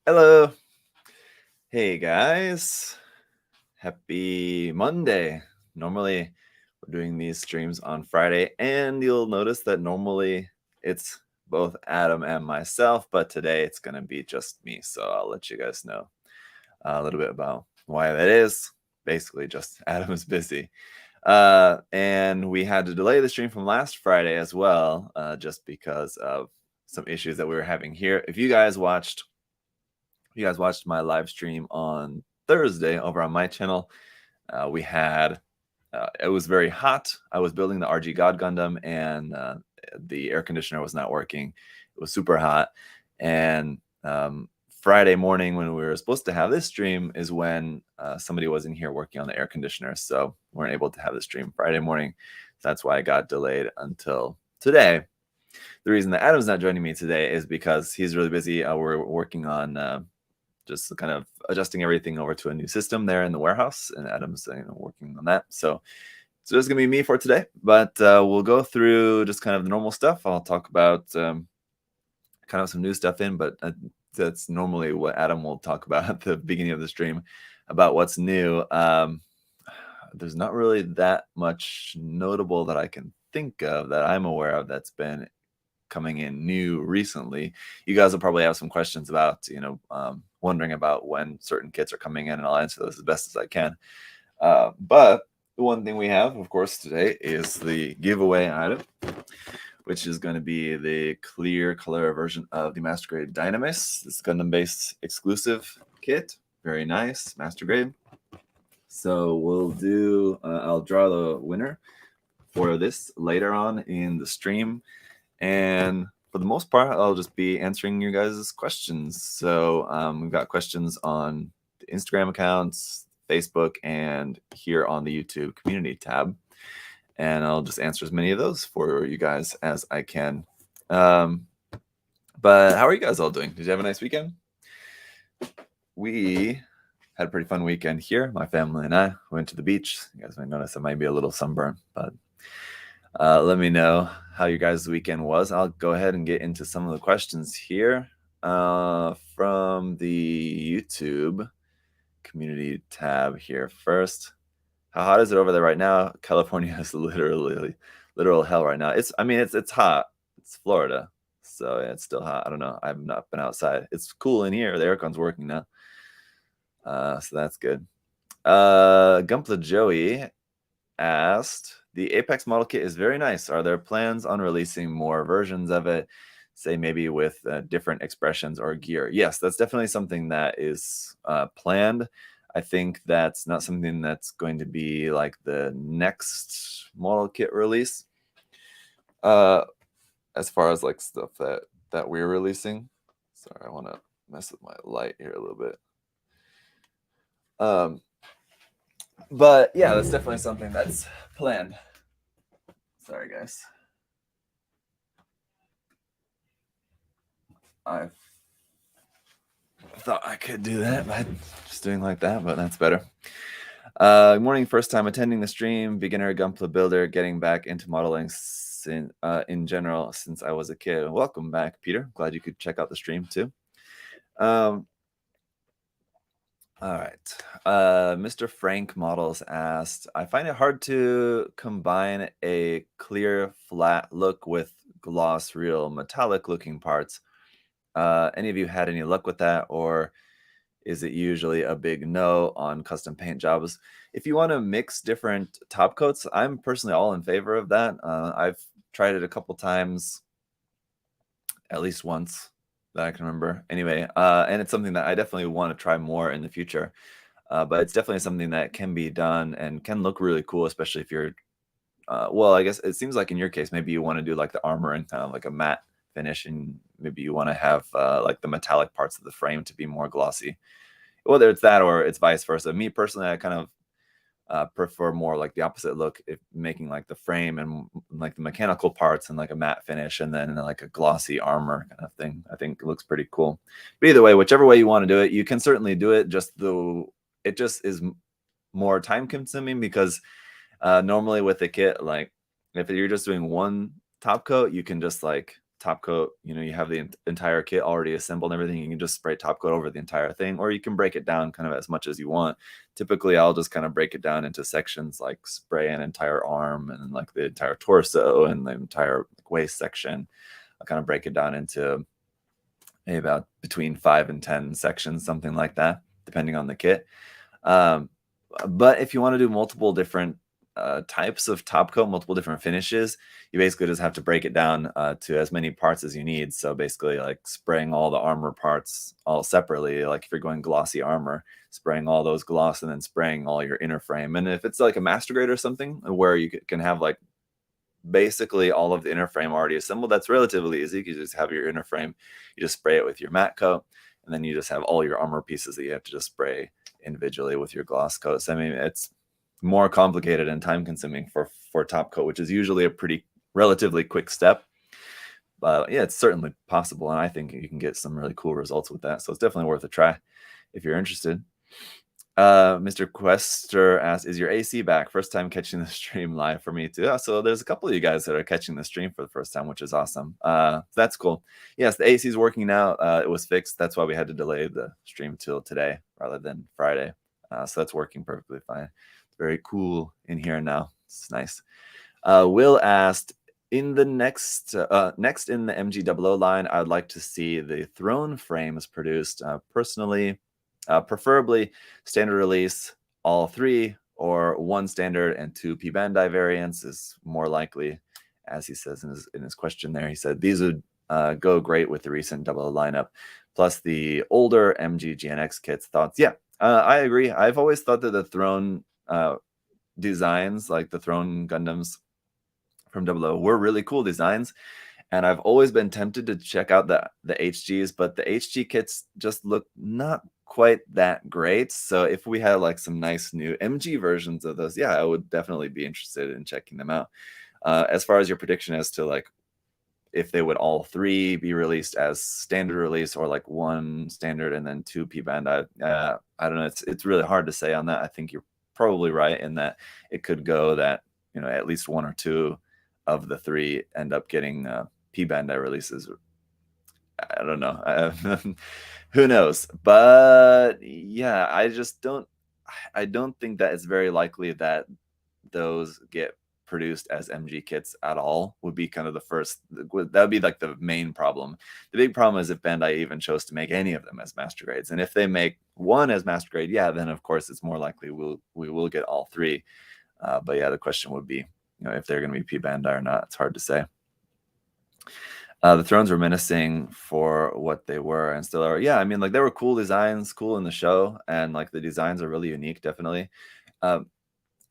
Hello. Hey guys. Happy Monday. Normally we're doing these streams on Friday, and you'll notice that normally it's both Adam and myself, but today it's going to be just me. So I'll let you guys know a little bit about why that is. Basically, just Adam is busy. And we had to delay the stream from last Friday as well, just because of some issues that we were having here. If you guys watched my live stream on Thursday over on my channel, we had it was very hot. I was building the RG God Gundam, and the air conditioner was not working. It was super hot, and Friday morning when we were supposed to have this stream is when somebody was in here working on the air conditioner, so we weren't able to have the stream Friday morning. So that's why it got delayed until today. The reason that Adam's not joining me today is because he's really busy. We're working on just kind of adjusting everything over to a new system there in the warehouse, and Adam's working on that. So it's gonna be me for today, but we'll go through just kind of the normal stuff. I'll talk about kind of some new stuff but that's normally what Adam will talk about at the beginning of the stream about what's new. There's not really that much notable that I can think of that I'm aware of that's been coming in new recently. You guys will probably have some questions about, wondering about when certain kits are coming in, and I'll answer those as best as I can. But the one thing we have, of course, today is the giveaway item, which is going to be the clear color version of the Master Grade Dynamis. This Gundam-based exclusive kit. Very nice, Master Grade. So we'll do, I'll draw the winner for this later on in the stream. And for the most part, I'll just be answering you guys' questions. So we've got questions on the Instagram accounts, Facebook, and here on the YouTube community tab. And I'll just answer as many of those for you guys as I can. But how are you guys all doing? Did you have a nice weekend? We had a pretty fun weekend here. My family and I went to the beach. You guys might notice I might be a little sunburned, but let me know how your guys' weekend was. I'll go ahead and get into some of the questions here from the YouTube community tab here first. How hot is it over there right now? California is literal hell right now. It's hot. It's Florida, so yeah, it's still hot. I don't know. I've not been outside. It's cool in here. The aircon's working now, so that's good. Gunpla Joey asked, the Apex model kit is very nice. Are there plans on releasing more versions of it, say maybe with different expressions or gear? Yes, that's definitely something that is planned. I think that's not something that's going to be like the next model kit release. As far as like stuff that we're releasing. Sorry, I want to mess with my light here a little bit. But yeah, that's definitely something that's planned. Sorry, guys. I thought I could do that by just doing like that, but that's better. Good morning, first time attending the stream, beginner Gunpla builder, getting back into modeling in general since I was a kid. Welcome back, Peter. Glad you could check out the stream too. All right. Mr. Frank Models asked, I find it hard to combine a clear, flat look with gloss, real metallic looking parts. Any of you had any luck with that, or is it usually a big no on custom paint jobs? If you want to mix different top coats, I'm personally all in favor of that. I've tried it a couple times, at least once that I can remember. Anyway, and it's something that I definitely want to try more in the future. But it's definitely something that can be done and can look really cool, especially if you're, well, I guess it seems like in your case, maybe you want to do like the armor and kind of like a matte finish, and maybe you want to have like the metallic parts of the frame to be more glossy. Whether it's that or it's vice versa. Me personally, I kind of prefer more like the opposite look, if making like the frame and like the mechanical parts and like a matte finish, and then like a glossy armor kind of thing. I think it looks pretty cool. But either way, whichever way you want to do it, you can certainly do it. It just is more time consuming because normally with a kit, like if you're just doing one top coat, you can just like top coat, you have the entire kit already assembled and everything, you can just spray top coat over the entire thing, or you can break it down kind of as much as you want. Typically, I'll just kind of break it down into sections, like spray an entire arm and like the entire torso and the entire waist section. I'll kind of break it down into maybe about between 5 and 10 sections, something like that, depending on the kit. But if you want to do multiple different types of top coat, multiple different finishes, you basically just have to break it down to as many parts as you need. So basically, like spraying all the armor parts all separately, like if you're going glossy armor, spraying all those gloss and then spraying all your inner frame. And if it's like a master grade or something where you can have like basically all of the inner frame already assembled, that's relatively easy. You just have your inner frame, you just spray it with your matte coat, and then you just have all your armor pieces that you have to just spray individually with your gloss coats. I mean, it's more complicated and time consuming for top coat, which is usually a pretty relatively quick step. But yeah, it's certainly possible, and I think you can get some really cool results with that. So it's definitely worth a try if you're interested. Mr. Quester asks, is your AC back? First time catching the stream live for me too. So there's a couple of you guys that are catching the stream for the first time, which is awesome. That's cool. Yes, the AC is working now. It was fixed. That's why we had to delay the stream till today rather than Friday. So that's working perfectly fine. It's very cool in here now. It's nice. Will asked, in the next in the MG00 line, I would like to see the throne frames produced. Personally, preferably standard release, all three, or one standard and two P Bandai variants is more likely, as he says in his question there. He said these would go great with the recent 00 lineup, plus the older MG GNX kits. Thoughts? Yeah, I agree. I've always thought that the throne designs, like the throne Gundams from 00, were really cool designs. And I've always been tempted to check out the HGs, but the HG kits just look not quite that great. So if we had like some nice new MG versions of those, yeah, I would definitely be interested in checking them out. As far as your prediction as to like if they would all three be released as standard release or like one standard and then two P Bandai, I don't know. It's really hard to say on that. I think you're probably right in that it could go that at least one or two of the three end up getting P Bandai releases. I don't know. Who knows? But yeah, I don't think that it's very likely that those get produced as MG kits at all. Would be kind of the first. That would be like the main problem. The big problem is if Bandai even chose to make any of them as master grades, and if they make one as master grade, yeah, then of course it's more likely we will get all three. But yeah, the question would be, if they're going to be P Bandai or not. It's hard to say. The thrones were menacing for what they were and still are. Yeah, I mean, like they were cool designs, cool in the show, and like the designs are really unique, definitely. I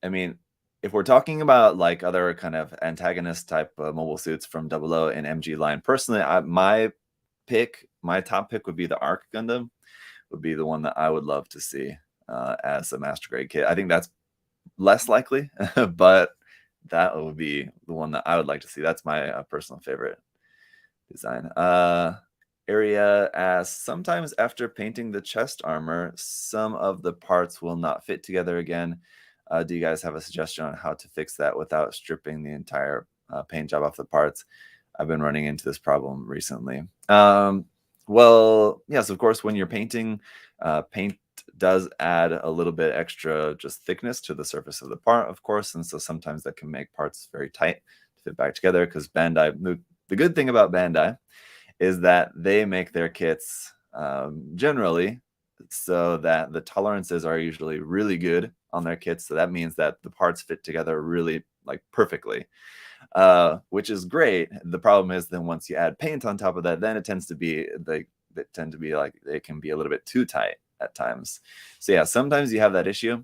mean, if we're talking about like other kind of antagonist type mobile suits from 00 and MG line, personally, my top pick would be the Arc Gundam, would be the one that I would love to see as a master grade kit. I think that's less likely, but that would be the one that I would like to see. That's my personal favorite design. Area asks, sometimes after painting the chest armor, some of the parts will not fit together again. Do you guys have a suggestion on how to fix that without stripping the entire paint job off the parts? I've been running into this problem recently. Well, yes, of course, when you're painting, paint does add a little bit extra just thickness to the surface of the part, of course, and so sometimes that can make parts very tight to fit back together, because Bandai, the good thing about Bandai is that they make their kits generally so that the tolerances are usually really good on their kits. So that means that the parts fit together really like perfectly, which is great. The problem is then once you add paint on top of that, then it tends to be they tend to be like it can be a little bit too tight at times. So yeah, sometimes you have that issue.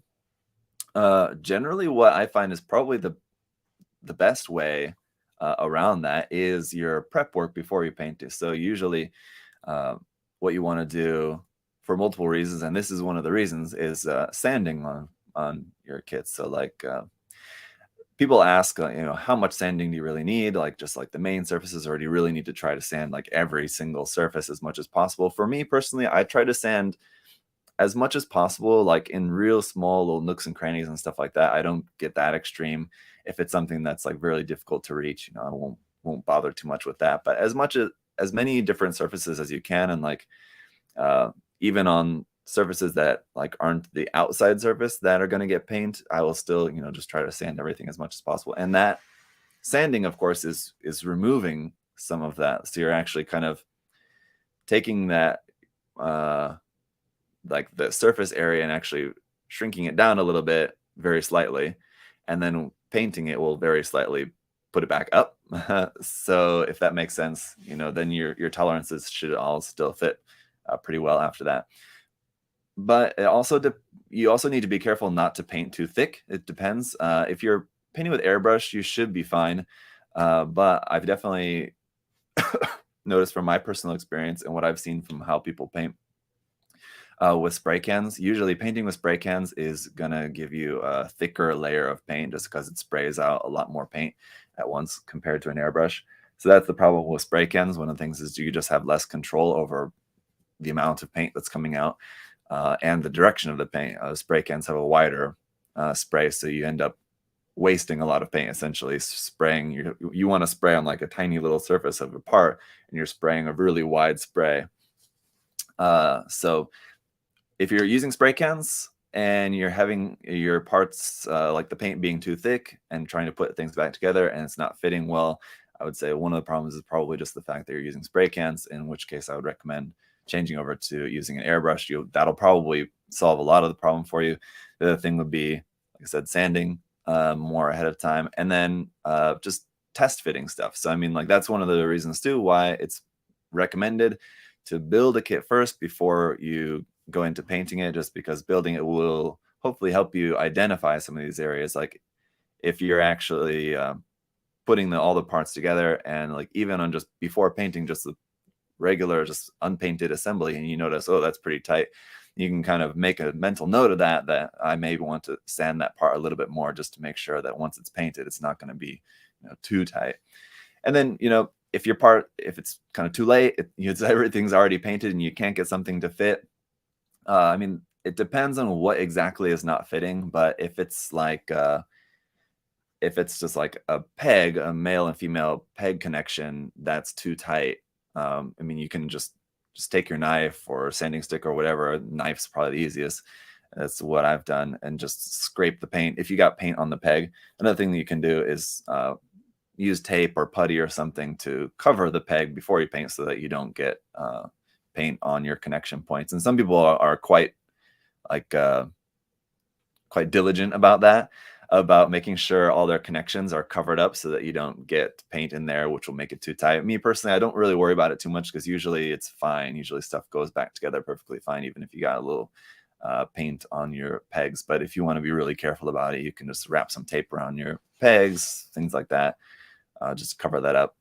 Generally, what I find is probably the best way around that is your prep work before you paint it. So usually what you want to do for multiple reasons, and this is one of the reasons, is sanding on your kits. So like people ask, how much sanding do you really need? Like just like the main surfaces, or do you really need to try to sand like every single surface as much as possible? For me personally, I try to sand as much as possible, like in real small little nooks and crannies and stuff like that. I don't get that extreme. If it's something that's like really difficult to reach, I won't won't bother too much with that. But as many different surfaces as you can, and like even on surfaces that like aren't the outside surface that are going to get paint, I will still, just try to sand everything as much as possible. And that sanding, of course, is removing some of that. So you're actually kind of taking that like the surface area and actually shrinking it down a little bit, very slightly, and then painting it will very slightly put it back up. So if that makes sense, then your tolerances should all still fit pretty well after that. But you also need to be careful not to paint too thick. It depends. If you're painting with airbrush, you should be fine. But I've definitely noticed from my personal experience and what I've seen from how people paint with spray cans, usually painting with spray cans is going to give you a thicker layer of paint just because it sprays out a lot more paint at once compared to an airbrush. So that's the problem with spray cans. One of the things is you just have less control over the amount of paint that's coming out and the direction of the paint. Spray cans have a wider spray, so you end up wasting a lot of paint, essentially spraying. You want to spray on like a tiny little surface of a part, and you're spraying a really wide spray. So if you're using spray cans and you're having your parts like the paint being too thick and trying to put things back together and it's not fitting well, I would say one of the problems is probably just the fact that you're using spray cans, in which case I would recommend changing over to using an airbrush. That'll probably solve a lot of the problem for you. The other thing would be, like I said, sanding more ahead of time, and then just test fitting stuff. So I mean, like that's one of the reasons too why it's recommended to build a kit first before you go into painting it, just because building it will hopefully help you identify some of these areas. Like if you're actually putting all the parts together, and like even on just before painting, just the regular, just unpainted assembly, and you notice, oh, that's pretty tight, you can kind of make a mental note of that I may want to sand that part a little bit more, just to make sure that once it's painted, it's not going to be too tight. And then if it's kind of too late, everything's already painted and you can't get something to fit. I mean, it depends on what exactly is not fitting, but if it's like if it's just like a peg, a male and female peg connection that's too tight, I mean, you can just take your knife or sanding stick or whatever. Knife's probably the easiest. That's what I've done, and just scrape the paint. If you got paint on the peg, another thing that you can do is use tape or putty or something to cover the peg before you paint, so that you don't get paint on your connection points. And some people are quite diligent about that, about making sure all their connections are covered up so that you don't get paint in there, which will make it too tight. Me personally, I don't really worry about it too much, because usually it's fine. Usually stuff goes back together perfectly fine, even if you got a little paint on your pegs. But if you want to be really careful about it, you can just wrap some tape around your pegs, things like that, just to cover that up,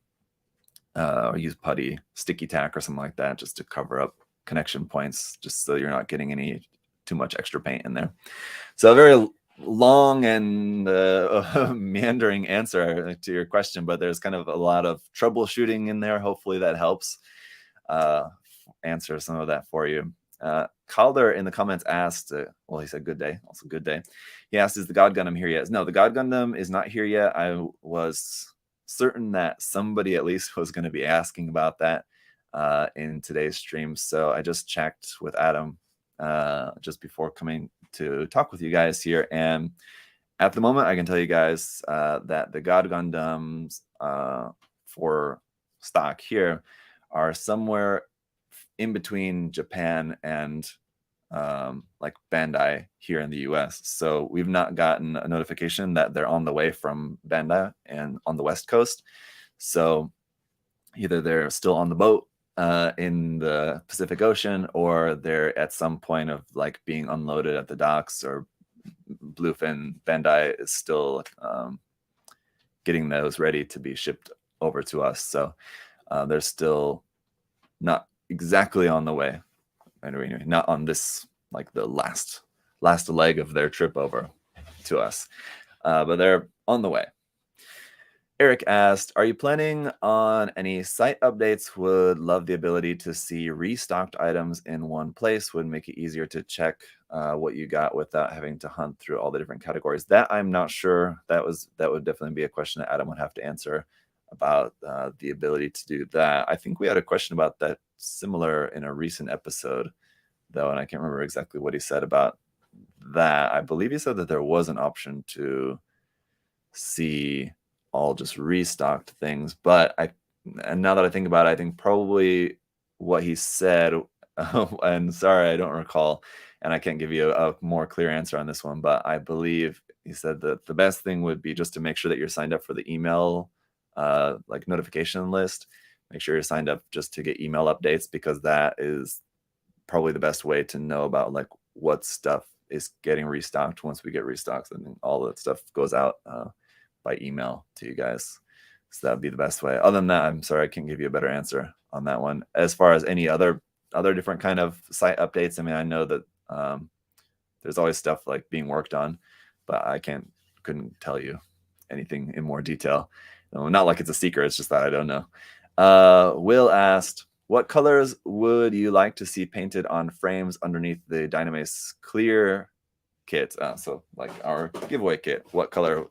or use putty, sticky tack or something like that, just to cover up connection points, just so you're not getting too much extra paint in there. So a very long and meandering answer to your question, but there's kind of a lot of troubleshooting in there. Hopefully that helps answer some of that for you. Calder in the comments asked, well, he said good day, also good day. He asked, is the God Gundam here yet? No, the God Gundam is not here yet. I was certain that somebody at least was going to be asking about that in today's stream, so I just checked with Adam just before coming to talk with you guys here, and at the moment I can tell you guys that the God Gundams for stock here are somewhere in between Japan and like Bandai here in the US. So we've not gotten a notification that they're on the way from Bandai and on the West Coast. So either they're still on the boat in the Pacific Ocean, or they're at some point of like being unloaded at the docks, or Bluefin Bandai is still getting those ready to be shipped over to us. So they're still not exactly on the way. Anyway, not on this, like the last leg of their trip over to us, but they're on the way. Eric asked, are you planning on any site updates? Would love the ability to see restocked items in one place. Would make it easier to check what you got without having to hunt through all the different categories. That I'm not sure. That would definitely be a question that Adam would have to answer about the ability to do that. I think we had a question about that similar in a recent episode, though, and I can't remember exactly what he said about that. I believe he said that there was an option to see all just restocked things, but and now that I think about it, I think probably what he said, and sorry, I don't recall, and I can't give you a more clear answer on this one, but I believe he said that the best thing would be just to make sure that you're signed up for the email, like notification list. Make sure you're signed up just to get email updates, because that is probably the best way to know about like what stuff is getting restocked once we get restocks, and all that stuff goes out by email to you guys. So that would be the best way. Other than that, I'm sorry, I can't give you a better answer on that one. As far as any other different kind of site updates, I mean, I know that there's always stuff like being worked on, but I couldn't tell you anything in more detail. Not like it's a secret, it's just that I don't know. Will asked, what colors would you like to see painted on frames underneath the Dynamace Clear kit? So like our giveaway kit, what color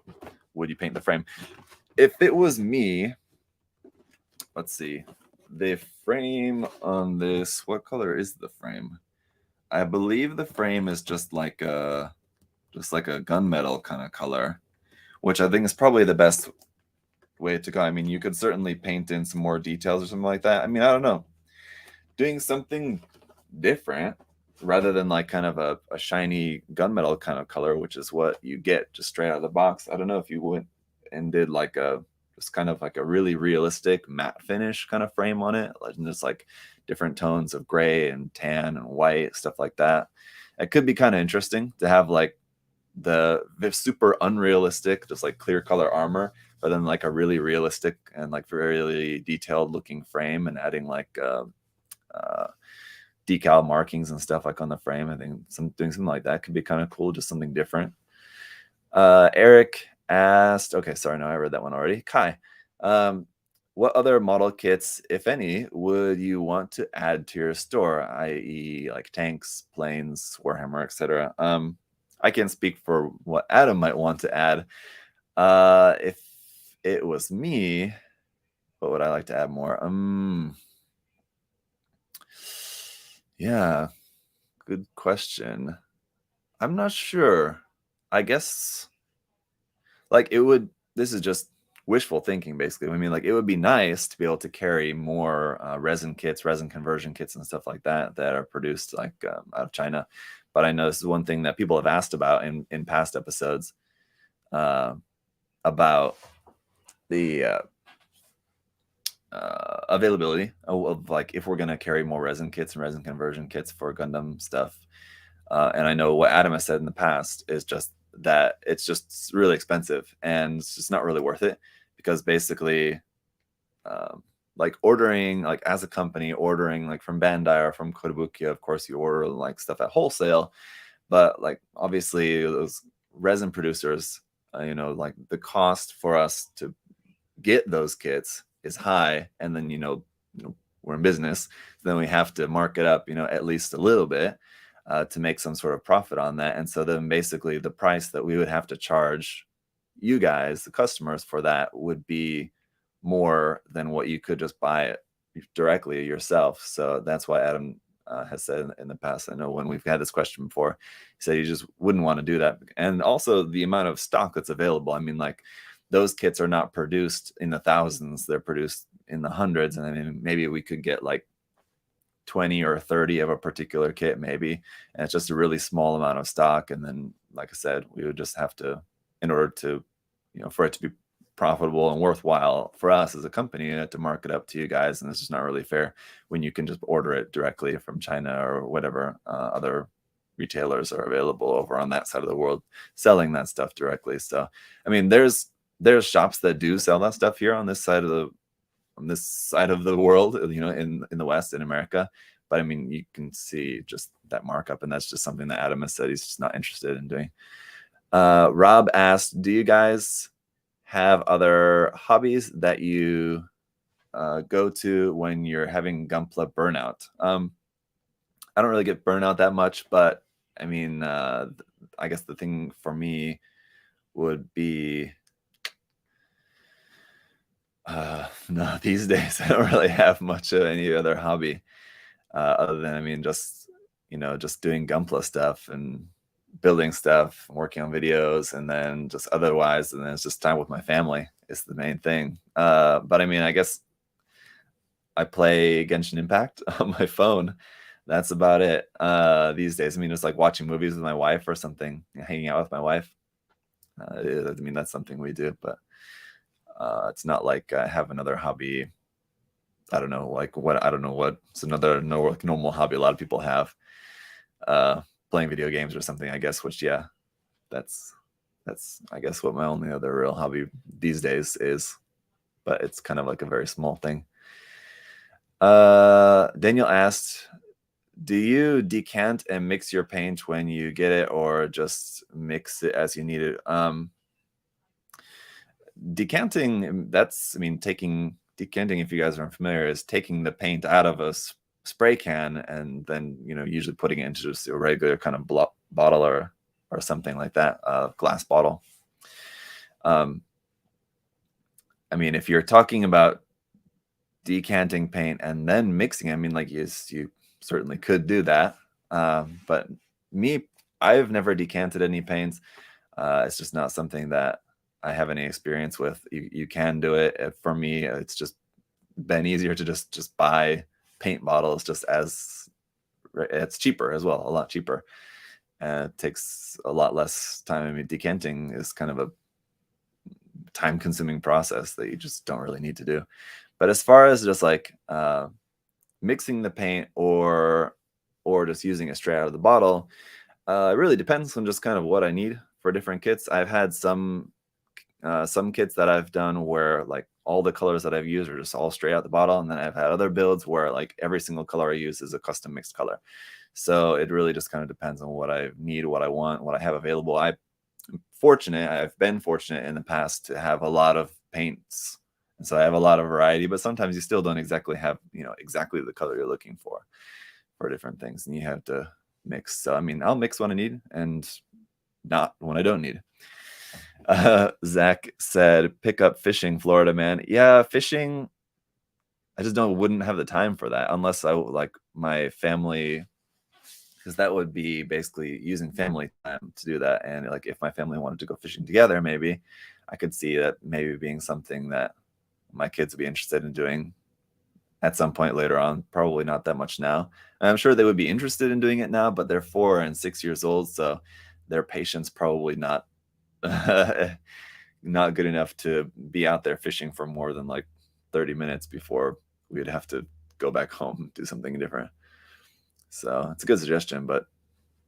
would you paint the frame? If it was me, let's see, the frame on this, what color is the frame? I believe the frame is just like a gunmetal kind of color, which I think is probably the best way to go. I mean, you could certainly paint in some more details or something like that. I mean, I don't know, doing something different rather than like kind of a shiny gunmetal kind of color, which is what you get just straight out of the box. I don't know if you went and did like just kind of like a really realistic matte finish kind of frame on it, like just like different tones of gray and tan and white, stuff like that. It could be kind of interesting to have like the super unrealistic, just like clear color armor, but then like a really realistic and like really detailed looking frame, and adding like decal markings and stuff like on the frame. I think doing something like that could be kind of cool, just something different. Eric asked, okay, sorry, no, I read that one already. Kai, what other model kits, if any, would you want to add to your store, i.e. like tanks, planes, Warhammer, etc.? I can't speak for what Adam might want to add. If it was me, what would I like to add more? Yeah, good question. I'm not sure. I guess like this is just wishful thinking, basically. I mean, like it would be nice to be able to carry more resin kits, resin conversion kits and stuff like that are produced like out of China. But I know this is one thing that people have asked about in past episodes about the availability of like if we're going to carry more resin kits and resin conversion kits for Gundam stuff. And I know what Adam has said in the past is just that it's just really expensive, and it's just not really worth it, because basically like ordering, like as a company ordering like from Bandai or from Kotobukiya, of course you order like stuff at wholesale, but like obviously those resin producers, like the cost for us to get those kits is high, and then we're in business, so then we have to mark it up at least a little bit to make some sort of profit on that. And so then basically the price that we would have to charge you guys, the customers, for that would be more than what you could just buy it directly yourself. So that's why Adam has said in the past, I know when we've had this question before, he said you just wouldn't want to do that. And also the amount of stock that's available. I mean, like those kits are not produced in the thousands, they're produced in the hundreds. And I mean, maybe we could get like 20 or 30 of a particular kit maybe, and it's just a really small amount of stock. And then like I said, we would just have to, in order to for it to be profitable and worthwhile for us as a company, to mark it up to you guys. And it's just not really fair when you can just order it directly from China or whatever other retailers are available over on that side of the world selling that stuff directly. So I mean, there's shops that do sell that stuff here on this side of the world, in the West, in America. But I mean, you can see just that markup, and that's just something that Adam has said he's just not interested in doing. Rob asked, do you guys have other hobbies that you go to when you're having Gunpla burnout? I don't really get burnout that much, but I mean, I guess the thing for me would be No, these days I don't really have much of any other hobby other than, I mean, just just doing Gunpla stuff and building stuff, working on videos, and then just otherwise, and then it's just time with my family is the main thing. But I mean, I guess I play Genshin Impact on my phone. That's about it these days. I mean, it's like watching movies with my wife or something, hanging out with my wife. I mean, that's something we do, but it's not like I have another hobby. I don't know, like what I don't know what it's another normal hobby a lot of people have. Playing video games or something, I guess. Which yeah, that's I guess what my only other real hobby these days is. But it's kind of like a very small thing. Daniel asked, do you decant and mix your paint when you get it, or just mix it as you need it? Decanting, that's, I mean, decanting, if you guys aren't familiar, is taking the paint out of a spray can and then, usually putting it into just a regular kind of bottle or something like that, glass bottle. I mean, if you're talking about decanting paint and then mixing, I mean, like, yes, you certainly could do that. But me, I've never decanted any paints. It's just not something that I have any experience with. You can do it. For me, it's just been easier to just buy paint bottles, just as it's cheaper as well, a lot cheaper. It takes a lot less time. I mean, decanting is kind of a time-consuming process that you just don't really need to do. But as far as just like mixing the paint or just using it straight out of the bottle, it really depends on just kind of what I need for different kits. I've had some kits that I've done where like all the colors that I've used are just all straight out the bottle, and then I've had other builds where like every single color I use is a custom mixed color. So it really just kind of depends on what I need, what I want, what I have available. I've been fortunate in the past to have a lot of paints, and so I have a lot of variety, but sometimes you still don't exactly have exactly the color you're looking for different things, and you have to mix. So I mean, I'll mix when I need and not when I don't need. Zach said, pick up fishing, Florida man. Yeah, fishing, I just wouldn't have the time for that unless I like my family, because that would be basically using family time to do that. And like if my family wanted to go fishing together, maybe I could see that maybe being something that my kids would be interested in doing at some point later on. Probably not that much now. And I'm sure they would be interested in doing it now, but they're 4 and 6 years old, so their patience probably not not good enough to be out there fishing for more than like 30 minutes before we'd have to go back home and do something different. So it's a good suggestion, but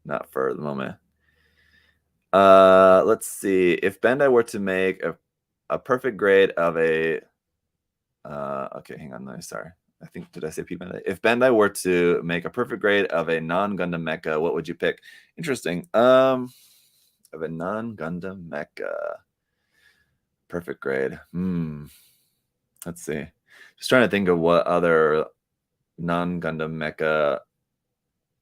not for the moment. Let's see. If Bandai were to make a perfect grade of a okay, hang on, no, sorry. I think, did I say P Bandai? If Bandai were to make a perfect grade of a non-Gundam mecha, what would you pick? Interesting. Of a non-Gundam mecha. Perfect grade. Let's see. Just trying to think of what other non-Gundam mecha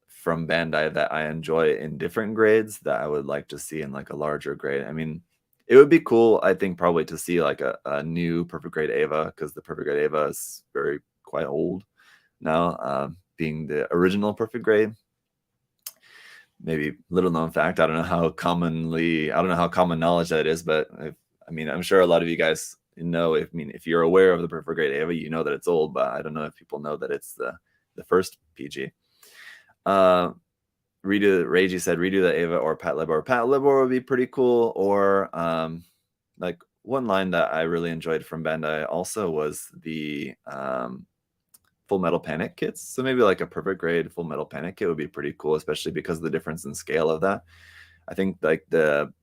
from Bandai that I enjoy in different grades that I would like to see in like a larger grade. I mean, it would be cool, I think, probably to see like a new perfect grade Eva, because the perfect grade Eva is quite old now, being the original perfect grade. Maybe little known fact, I don't know how common knowledge that is, but I mean, I'm sure a lot of you guys know. If you're aware of the perfect grade Eva, you know that it's old, but I don't know if people know that it's the first PG. Reiji said redo the Eva or Pat Libor. Pat Libor would be pretty cool. Or like one line that I really enjoyed from Bandai also was the Full Metal Panic kits. So maybe like a perfect grade Full Metal Panic kit would be pretty cool, especially because of the difference in scale of that. I think like the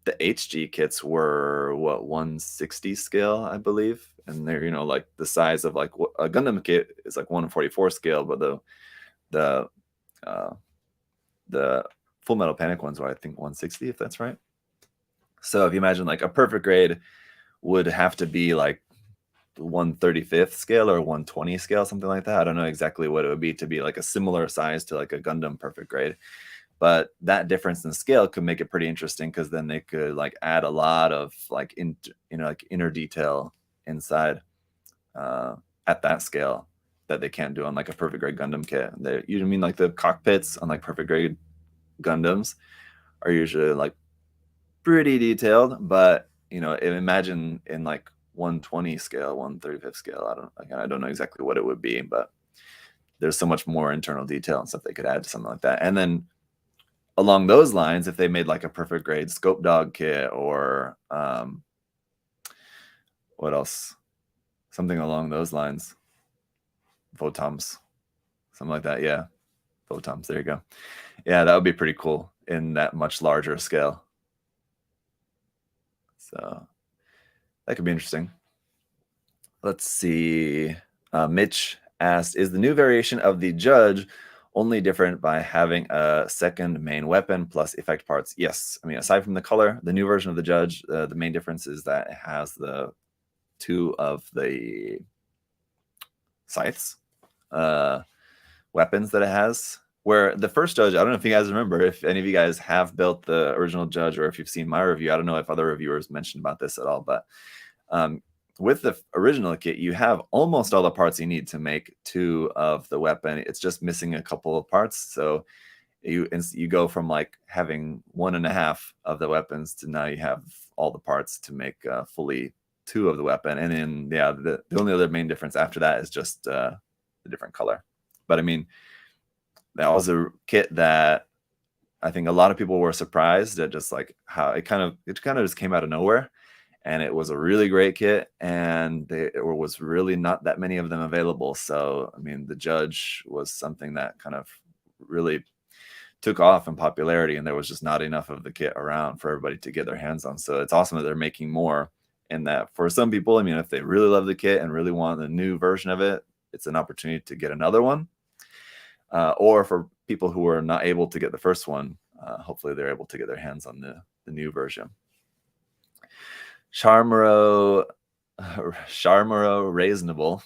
HG kits were 160 scale, I believe, and they're like the size of like a Gundam kit is like 144 scale, but the Full Metal Panic ones were, I think, 160, if that's right. So if you imagine like a perfect grade would have to be like 135th scale or 120 scale, something like that. I don't know exactly what it would be to be like a similar size to like a Gundam perfect grade, but that difference in scale could make it pretty interesting, because then they could like add a lot of like like inner detail inside. at that scale that they can't do on like a perfect grade Gundam kit. You mean like the cockpits on like perfect grade Gundams are usually like pretty detailed, but imagine in like 120 scale, 135th scale. I don't know exactly what it would be, but there's so much more internal detail and stuff they could add to something like that. And then along those lines, if they made like a perfect grade Scope Dog kit or what else? Something along those lines. Votoms. Something like that. Yeah. Votoms. There you go. Yeah, that would be pretty cool in that much larger scale. So that could be interesting. Let's see. Mitch asked, is the new variation of the Judge only different by having a second main weapon plus effect parts? Yes. I mean, aside from the color, the new version of the Judge, the main difference is that it has the 2 of the scythes weapons that it has. Where the first Judge, I don't know if you guys remember, if any of you guys have built the original Judge or if you've seen my review. I don't know if other reviewers mentioned about this at all, but with the original kit, you have almost all the parts you need to make 2 of the weapon. It's just missing a couple of parts. So you go from like having 1.5 of the weapons to now you have all the parts to make fully 2 of the weapon. And then, yeah, the only other main difference after that is just the different color. But I mean, that was a kit that I think a lot of people were surprised at, just like how it kind of just came out of nowhere. And it was a really great kit, and there was really not that many of them available. So, I mean, the Judge was something that kind of really took off in popularity, and there was just not enough of the kit around for everybody to get their hands on. So it's awesome that they're making more, and that for some people, I mean, if they really love the kit and really want the new version of it, it's an opportunity to get another one. Or for people who are not able to get the first one, hopefully they're able to get their hands on the new version. Charmero Reasonable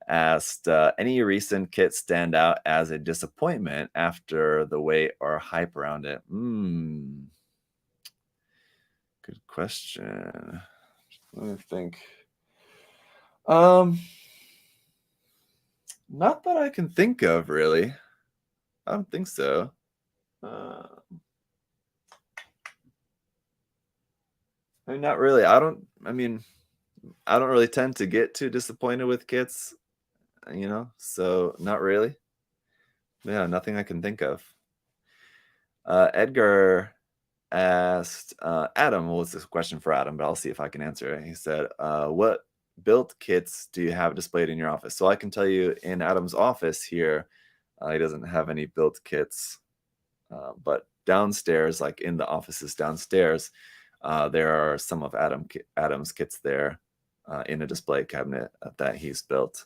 asked, any recent kits stand out as a disappointment after the wait or hype around it? Good question. Let me think. Not that I can think of, really. I don't think so. I mean, not really. I don't really tend to get too disappointed with kits, so not really. Yeah, nothing I can think of. Edgar asked, Adam, well, it's this question for Adam, but I'll see if I can answer it. He said, what built kits do you have displayed in your office? So I can tell you in Adam's office here, he doesn't have any built kits, but downstairs, like in the offices downstairs, there are some of Adam's kits there in a display cabinet that he's built,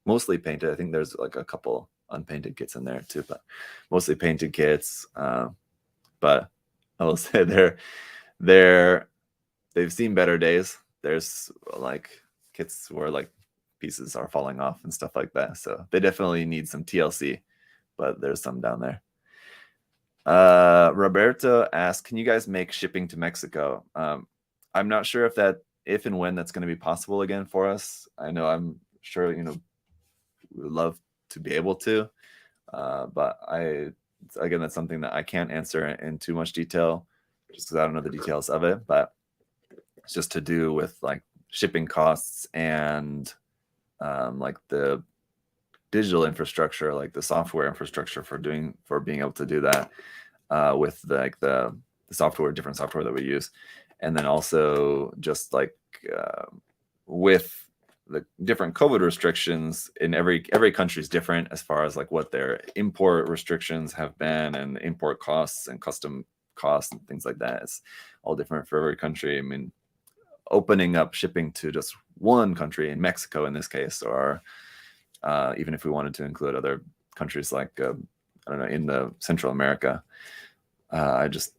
mostly painted. I think there's like a couple unpainted kits in there too, but mostly painted kits. But I will say they've seen better days. There's like kits where like pieces are falling off and stuff like that. So they definitely need some TLC, but there's some down there. Roberto asked, can you guys make shipping to Mexico? I'm not sure if and when that's going to be possible again for us. I know I'm sure, we would love to be able to, but again, that's something that I can't answer in too much detail just because I don't know the details of it, but it's just to do with like shipping costs and like the digital infrastructure, like the software infrastructure for being able to do that with the software, different software that we use. And then also just like with the different COVID restrictions in every country is different as far as like what their import restrictions have been and import costs and custom costs and things like that. It's all different for every country. I mean, opening up shipping to just one country, in Mexico in this case, or even if we wanted to include other countries like I don't know, in the Central America, I just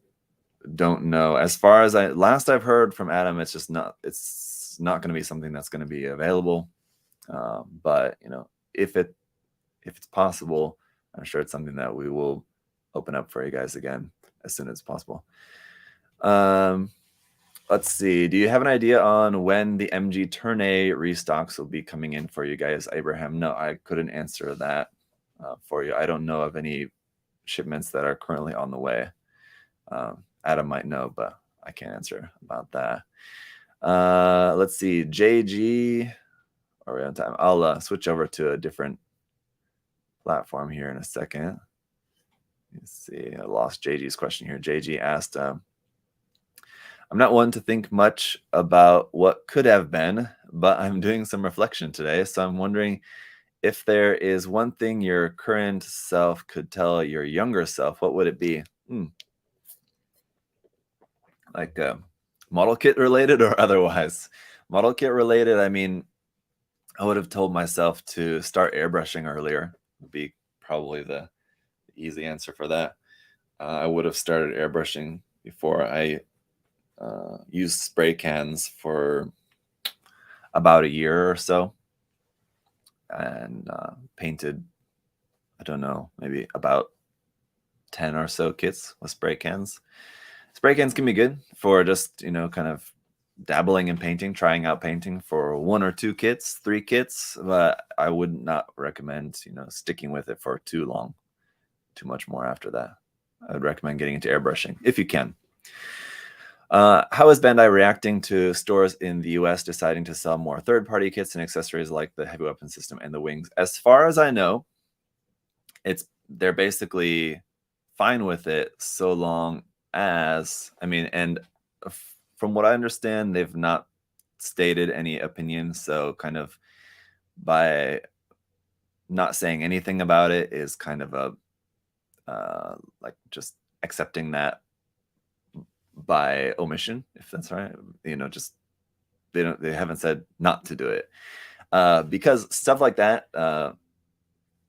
don't know. As far as last I've heard from Adam, it's not going to be something that's going to be available. But if it's possible, I'm sure it's something that we will open up for you guys again as soon as possible. Let's see. Do you have an idea on when the MG Turn A restocks will be coming in for you guys, Abraham? No, I couldn't answer that for you. I don't know of any shipments that are currently on the way. Adam might know, but I can't answer about that. Let's see. JG. Are we on time? I'll switch over to a different platform here in a second. Let's see. I lost JG's question here. JG asked, I'm not one to think much about what could have been, but I'm doing some reflection today. So I'm wondering if there is one thing your current self could tell your younger self, what would it be? Like model kit related or otherwise? Model kit related, I mean, I would have told myself to start airbrushing earlier. Would be probably the easy answer for that. I would have started airbrushing before I used spray cans for about a year or so, and painted, I don't know, maybe about 10 or so kits with spray cans. Spray cans can be good for just, kind of dabbling in painting, trying out painting for 1 or 2 kits, 3 kits, but I would not recommend, sticking with it for too long, too much more after that. I would recommend getting into airbrushing if you can. How is Bandai reacting to stores in the US deciding to sell more third-party kits and accessories like the heavy weapon system and the wings? As far as I know, they're basically fine with it so long as, and from what I understand, they've not stated any opinion. So kind of by not saying anything about it is kind of a like just accepting that by omission, if that's right. Just they haven't said not to do it because stuff like that.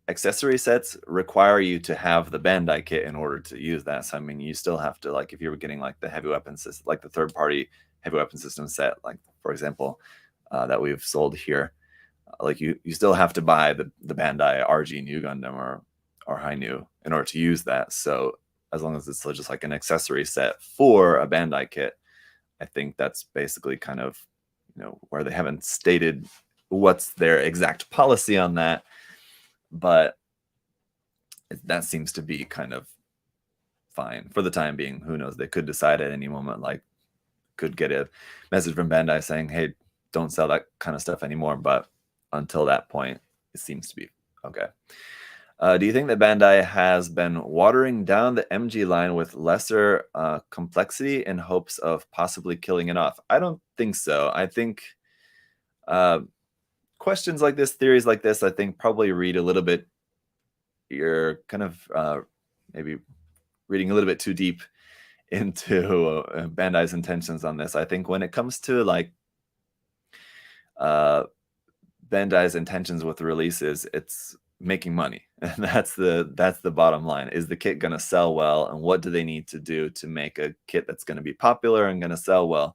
Accessory sets require you to have the Bandai kit in order to use that. So, you still have to, like, if you were getting like the heavy weapon system, like the third-party heavy weapon system set, like for example, that we've sold here, like you still have to buy the Bandai RG New Gundam or High New in order to use that. So as long as it's just like an accessory set for a Bandai kit, I think that's basically kind of, where they haven't stated what's their exact policy on that. But that seems to be kind of fine for the time being. Who knows? They could decide at any moment, like could get a message from Bandai saying, hey, don't sell that kind of stuff anymore. But until that point, it seems to be okay. Do you think that Bandai has been watering down the MG line with lesser complexity in hopes of possibly killing it off? I don't think so. I think questions like this, theories like this, I think probably read a little bit, you're kind of maybe reading a little bit too deep into Bandai's intentions on this. I think when it comes to like Bandai's intentions with the releases, it's making money. And that's the bottom line. Is the kit going to sell well? And what do they need to do to make a kit that's going to be popular and going to sell well?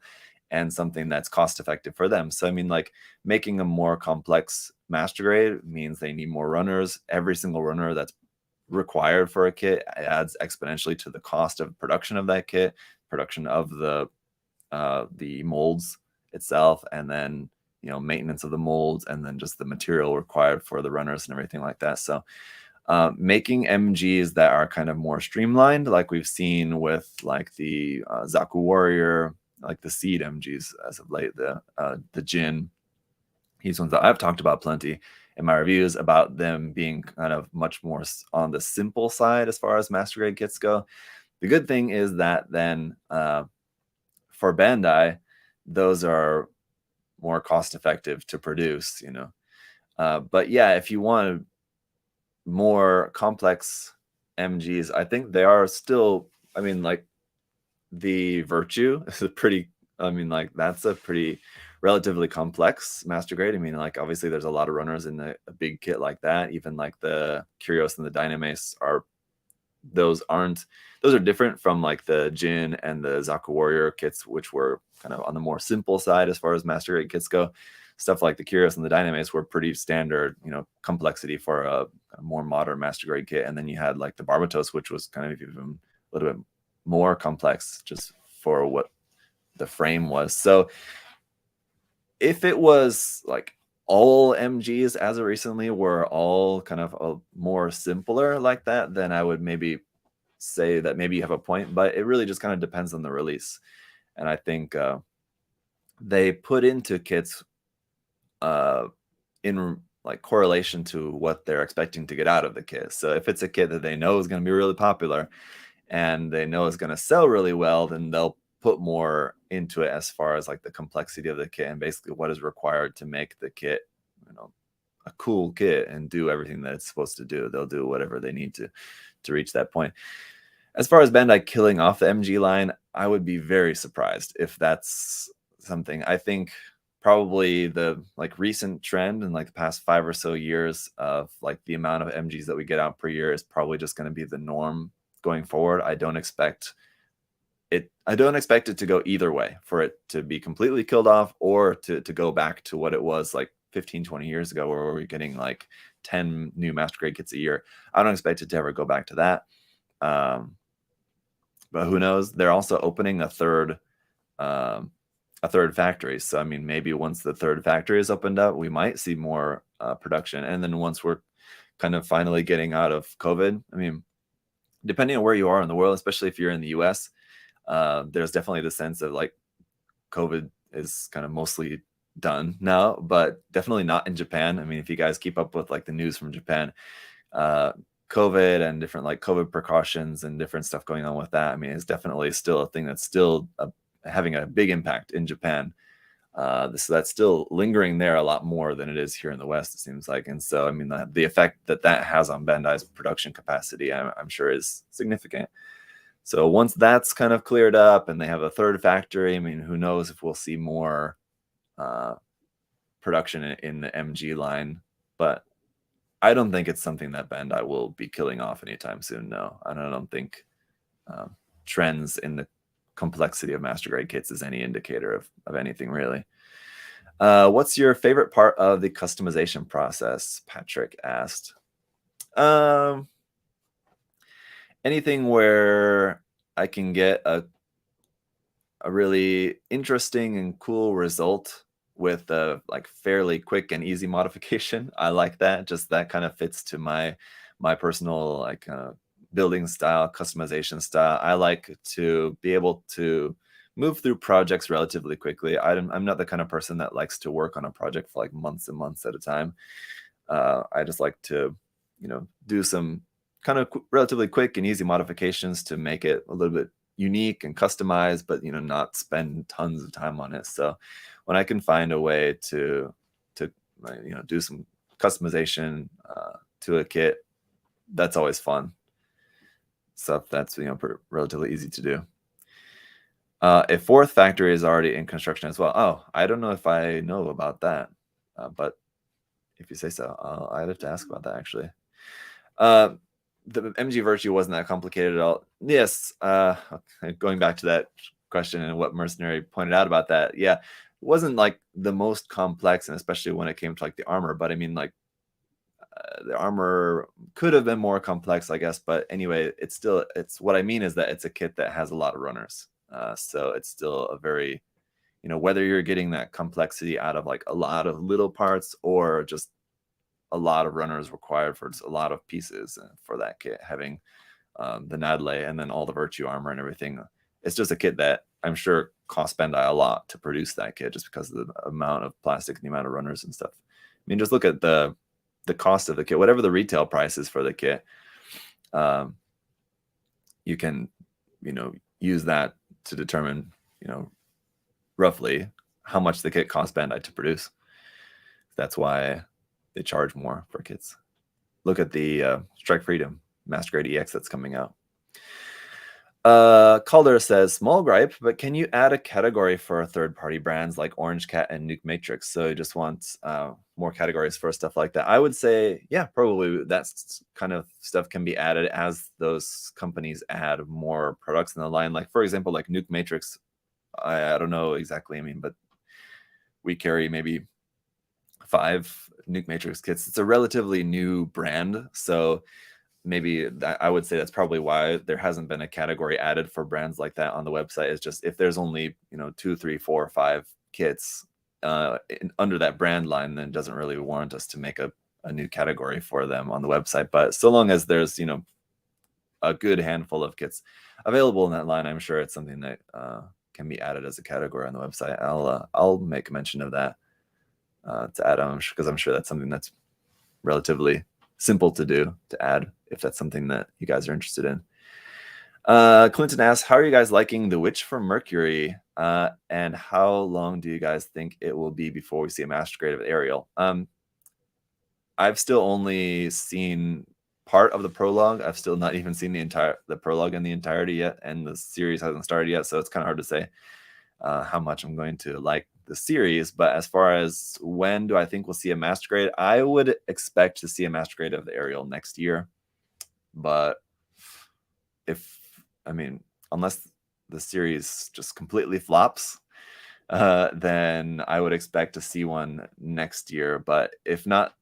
And something that's cost effective for them. So, like making a more complex master grade means they need more runners. Every single runner that's required for a kit adds exponentially to the cost of production of that kit, production of the molds itself, and then, maintenance of the molds, and then just the material required for the runners and everything like that. So making MGs that are kind of more streamlined, like we've seen with like the Zaku Warrior, like the Seed MGs as of late, the Jin. These ones that I've talked about plenty in my reviews about them being kind of much more on the simple side as far as master grade kits go. The good thing is that then for Bandai, those are more cost effective to produce, but yeah, if you want more complex MGs, I think they are still, like the Virtue is a pretty, like that's a pretty relatively complex master grade. Like obviously there's a lot of runners in a big kit like that. Even like the Curios and the Dynamace those are different from like the Jin and the Zaku Warrior kits, which were kind of on the more simple side as far as master grade kits go. Stuff like the Curios and the Dynamace were pretty standard, complexity for a more modern master grade kit. And then you had like the Barbatos, which was kind of even a little bit more complex just for what the frame was. So if it was like all MGs as of recently were all kind of a more simpler like that, then I would maybe say that maybe you have a point, but it really just kind of depends on the release. And I think they put into kits in like correlation to what they're expecting to get out of the kit. So if it's a kit that they know is going to be really popular and they know is going to sell really well, then they'll put more into it as far as like the complexity of the kit and basically what is required to make the kit, a cool kit and do everything that it's supposed to do. They'll do whatever they need to reach that point. As far as Bandai killing off the MG line, I would be very surprised if that's something. I think probably the like recent trend in like the past 5 or so years of like the amount of MGs that we get out per year is probably just going to be the norm going forward. I don't expect it to go either way, for it to be completely killed off or to go back to what it was like 15, 20 years ago, where we're getting like 10 new master grade kits a year. I don't expect it to ever go back to that. But who knows? They're also opening a third factory. So I mean, maybe once the third factory is opened up, we might see more production. And then once we're kind of finally getting out of COVID, I mean, depending on where you are in the world, especially if you're in the US, there's definitely the sense of like COVID is kind of mostly done now, but definitely not in Japan. I mean, if you guys keep up with like the news from Japan, COVID and different like COVID precautions and different stuff going on with that, I mean, it's definitely still a thing that's still having a big impact in Japan. So that's still lingering there a lot more than it is here in the West, it seems like. And so, I mean, the effect that has on Bandai's production capacity, I'm sure is significant. So once that's kind of cleared up and they have a third factory, I mean, who knows if we'll see more production in the MG line. But I don't think it's something that Bandai will be killing off anytime soon. No, I don't think trends in the complexity of master grade kits is any indicator of anything really. What's your favorite part of the customization process? Patrick asked. Anything where I can get a really interesting and cool result with a like fairly quick and easy modification. I like that. Just that kind of fits to my personal like building style, customization style. I like to be able to move through projects relatively quickly. I'm not the kind of person that likes to work on a project for like months and months at a time. I just like to, do some kind of relatively quick and easy modifications to make it a little bit unique and customized, but not spend tons of time on it. So when I can find a way to do some customization to a kit, that's always fun. Stuff that's relatively easy to do. A fourth factory is already in construction as well. Oh, I don't know if I know about that, but if you say so, I'd have to ask about that actually. The MG Virtue wasn't that complicated at all. Yes, going back to that question and what Mercenary pointed out about that, yeah, it wasn't like the most complex, and especially when it came to like the armor. But I mean, like the armor could have been more complex, I guess. But anyway, it's what I mean is that it's a kit that has a lot of runners, so it's still a very, whether you're getting that complexity out of like a lot of little parts or just a lot of runners required for just a lot of pieces for that kit, having the Nadle and then all the Virtue armor and everything. It's just a kit that I'm sure cost Bandai a lot to produce that kit, just because of the amount of plastic and the amount of runners and stuff. I mean, just look at the cost of the kit, whatever the retail price is for the kit. You can, use that to determine, roughly how much the kit cost Bandai to produce. That's why they charge more for kits. Look at the Strike Freedom Master Grade EX that's coming out. Calder says, small gripe, but can you add a category for third-party brands like Orange Cat and Nuke Matrix? So he just wants more categories for stuff like that. I would say, yeah, probably that kind of stuff can be added as those companies add more products in the line. Like, for example, like Nuke Matrix, I don't know exactly, but we carry maybe 5 Nuke Matrix kits. It's a relatively new brand, so maybe I would say that's probably why there hasn't been a category added for brands like that on the website. Is just if there's only 2, 3, 4, 5 kits under that brand line, then it doesn't really warrant us to make a new category for them on the website. But so long as there's a good handful of kits available in that line, I'm sure it's something that can be added as a category on the website. I'll make mention of that to Adam, because I'm sure that's something that's relatively simple to do, to add, if that's something that you guys are interested in. Clinton asks, how are you guys liking The Witch from Mercury? And how long do you guys think it will be before we see a master grade of Ariel? I've still only seen part of the prologue. I've still not even seen the prologue in the entirety yet, and the series hasn't started yet, so it's kind of hard to say how much I'm going to like the series. But as far as when do I think we'll see a master grade, I would expect to see a master grade of the Ariel next year. But unless the series just completely flops, then I would expect to see one next year. But if not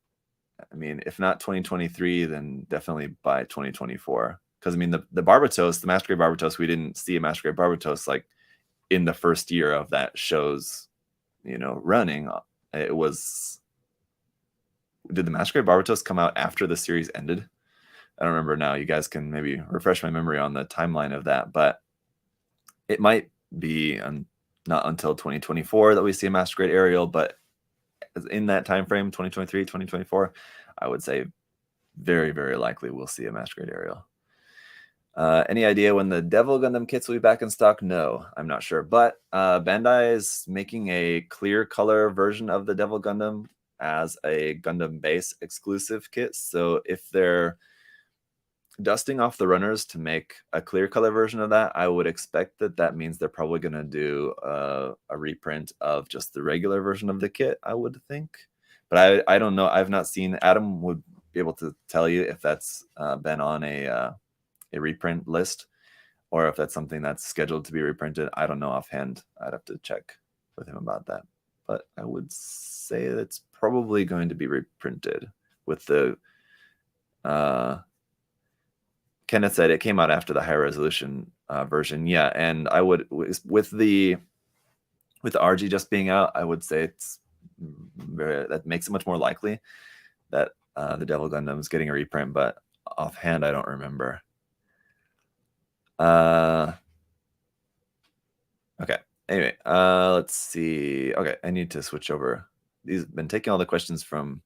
2023, then definitely by 2024. Because the Barbatos, the master grade Barbatos, we didn't see a master grade Barbatos like in the first year of that show's running. It was, did the master grade Barbatos come out after the series ended? I don't remember now. You guys can maybe refresh my memory on the timeline of that, but it might be not until 2024 that we see a master grade Ariel, but in that time frame, 2023, 2024, I would say very, very likely we'll see a master grade Ariel. Any idea when the Devil Gundam kits will be back in stock? No, I'm not sure. But Bandai is making a clear color version of the Devil Gundam as a Gundam base exclusive kit. So if they're dusting off the runners to make a clear color version of that, I would expect that means they're probably going to do a reprint of just the regular version of the kit, I would think. But I don't know. I've not seen. Adam would be able to tell you if that's been on a reprint list, or if that's something that's scheduled to be reprinted. I don't know offhand. I'd have to check with him about that. But I would say it's probably going to be reprinted with the Kenneth said it came out after the high resolution version. Yeah, and I would, with the RG just being out, I would say that makes it much more likely that the Devil Gundam is getting a reprint. But offhand, I don't remember. Okay. Anyway, let's see. Okay, I need to switch over. These have been taking all the questions from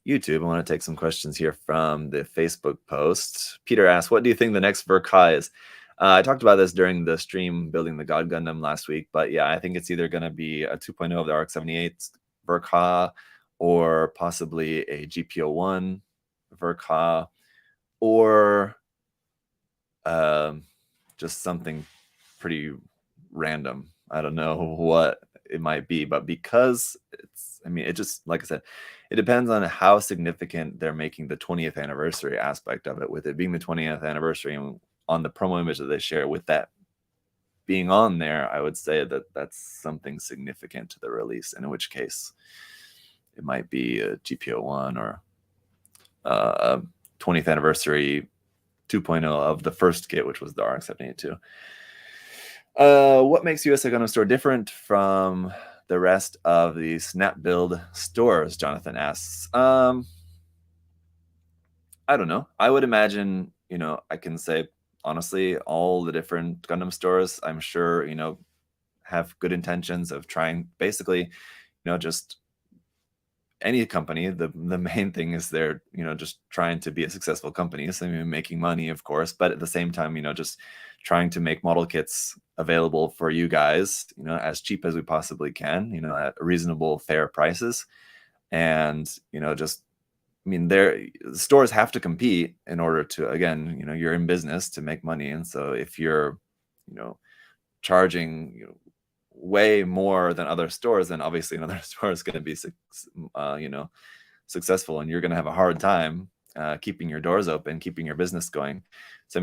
YouTube. I want to take some questions here from the Facebook post. Peter asked, what do you think the next Verkai is? I talked about this during the stream building the God Gundam last week, but yeah, I think it's either going to be a 2.0 of the RX-78 Verkai, or possibly a GPO1 Verkai, or just something pretty random. I don't know what it might be, but because it just, like I said, it depends on how significant they're making the 20th anniversary aspect of it, with it being the 20th anniversary, and on the promo image that they share with that being on there, I would say that that's something significant to the release, and in which case it might be a GPO1 or a 20th anniversary 2.0 of the first kit, which was the RX-78 too. What makes USA Gundam Store different from the rest of the Snap Build stores? Jonathan asks. I don't know. I would imagine, I can say honestly, all the different Gundam stores, I'm sure, have good intentions of trying, basically, just any company. The main thing is they're, just trying to be a successful company. So making money, of course, but at the same time, just trying to make model kits available for you guys, as cheap as we possibly can, at reasonable, fair prices. And, the stores have to compete in order to, again, you're in business to make money. And so if you're, charging, way more than other stores, then obviously another store is going to be, successful, and you're going to have a hard time keeping your doors open, keeping your business going. So,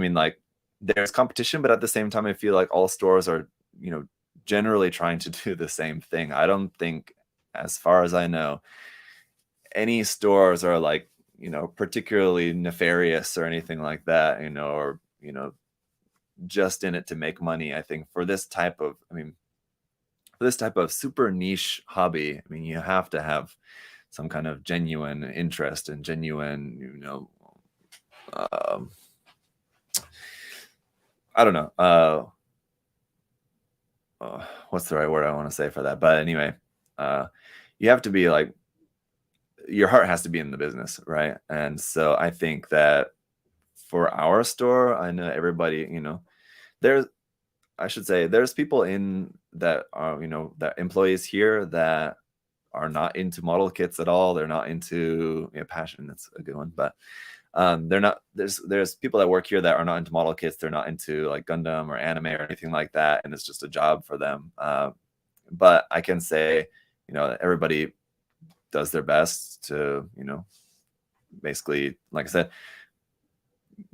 there's competition, but at the same time, I feel like all stores are, generally trying to do the same thing. I don't think, as far as I know, any stores are like, particularly nefarious or anything like that, or just in it to make money. I think for this type of super niche hobby, you have to have some kind of genuine interest and genuine, I don't know, what's the right word I want to say for that? But anyway, you have to be like, your heart has to be in the business, right? And so I think that for our store, I know everybody, there's, I should say, there's people in that are, that employees here that are not into model kits at all. They're not into passion. That's a good one, but they're not. There's people that work here that are not into model kits. They're not into like Gundam or anime or anything like that, and it's just a job for them. But I can say, everybody does their best to, basically, like I said,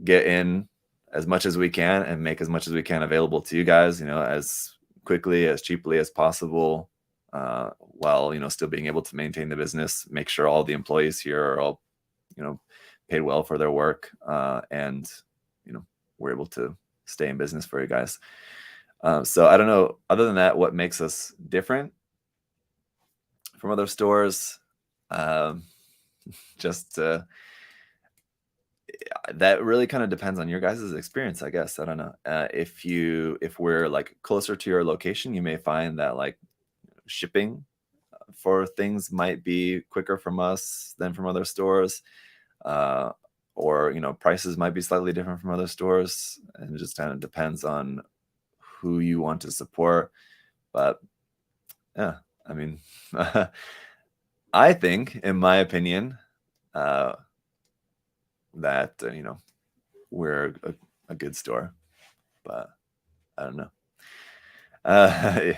get in as much as we can and make as much as we can available to you guys, as quickly, as cheaply as possible, while, still being able to maintain the business, make sure all the employees here are all, paid well for their work, and, we're able to stay in business for you guys. So I don't know, other than that, what makes us different from other stores? Just that really kind of depends on your guys' experience, I guess. I don't know. If we're like closer to your location, you may find that like shipping for things might be quicker from us than from other stores, or prices might be slightly different from other stores, and it just kind of depends on who you want to support. But yeah, I think, in my opinion, that we're a good store, but I don't know. I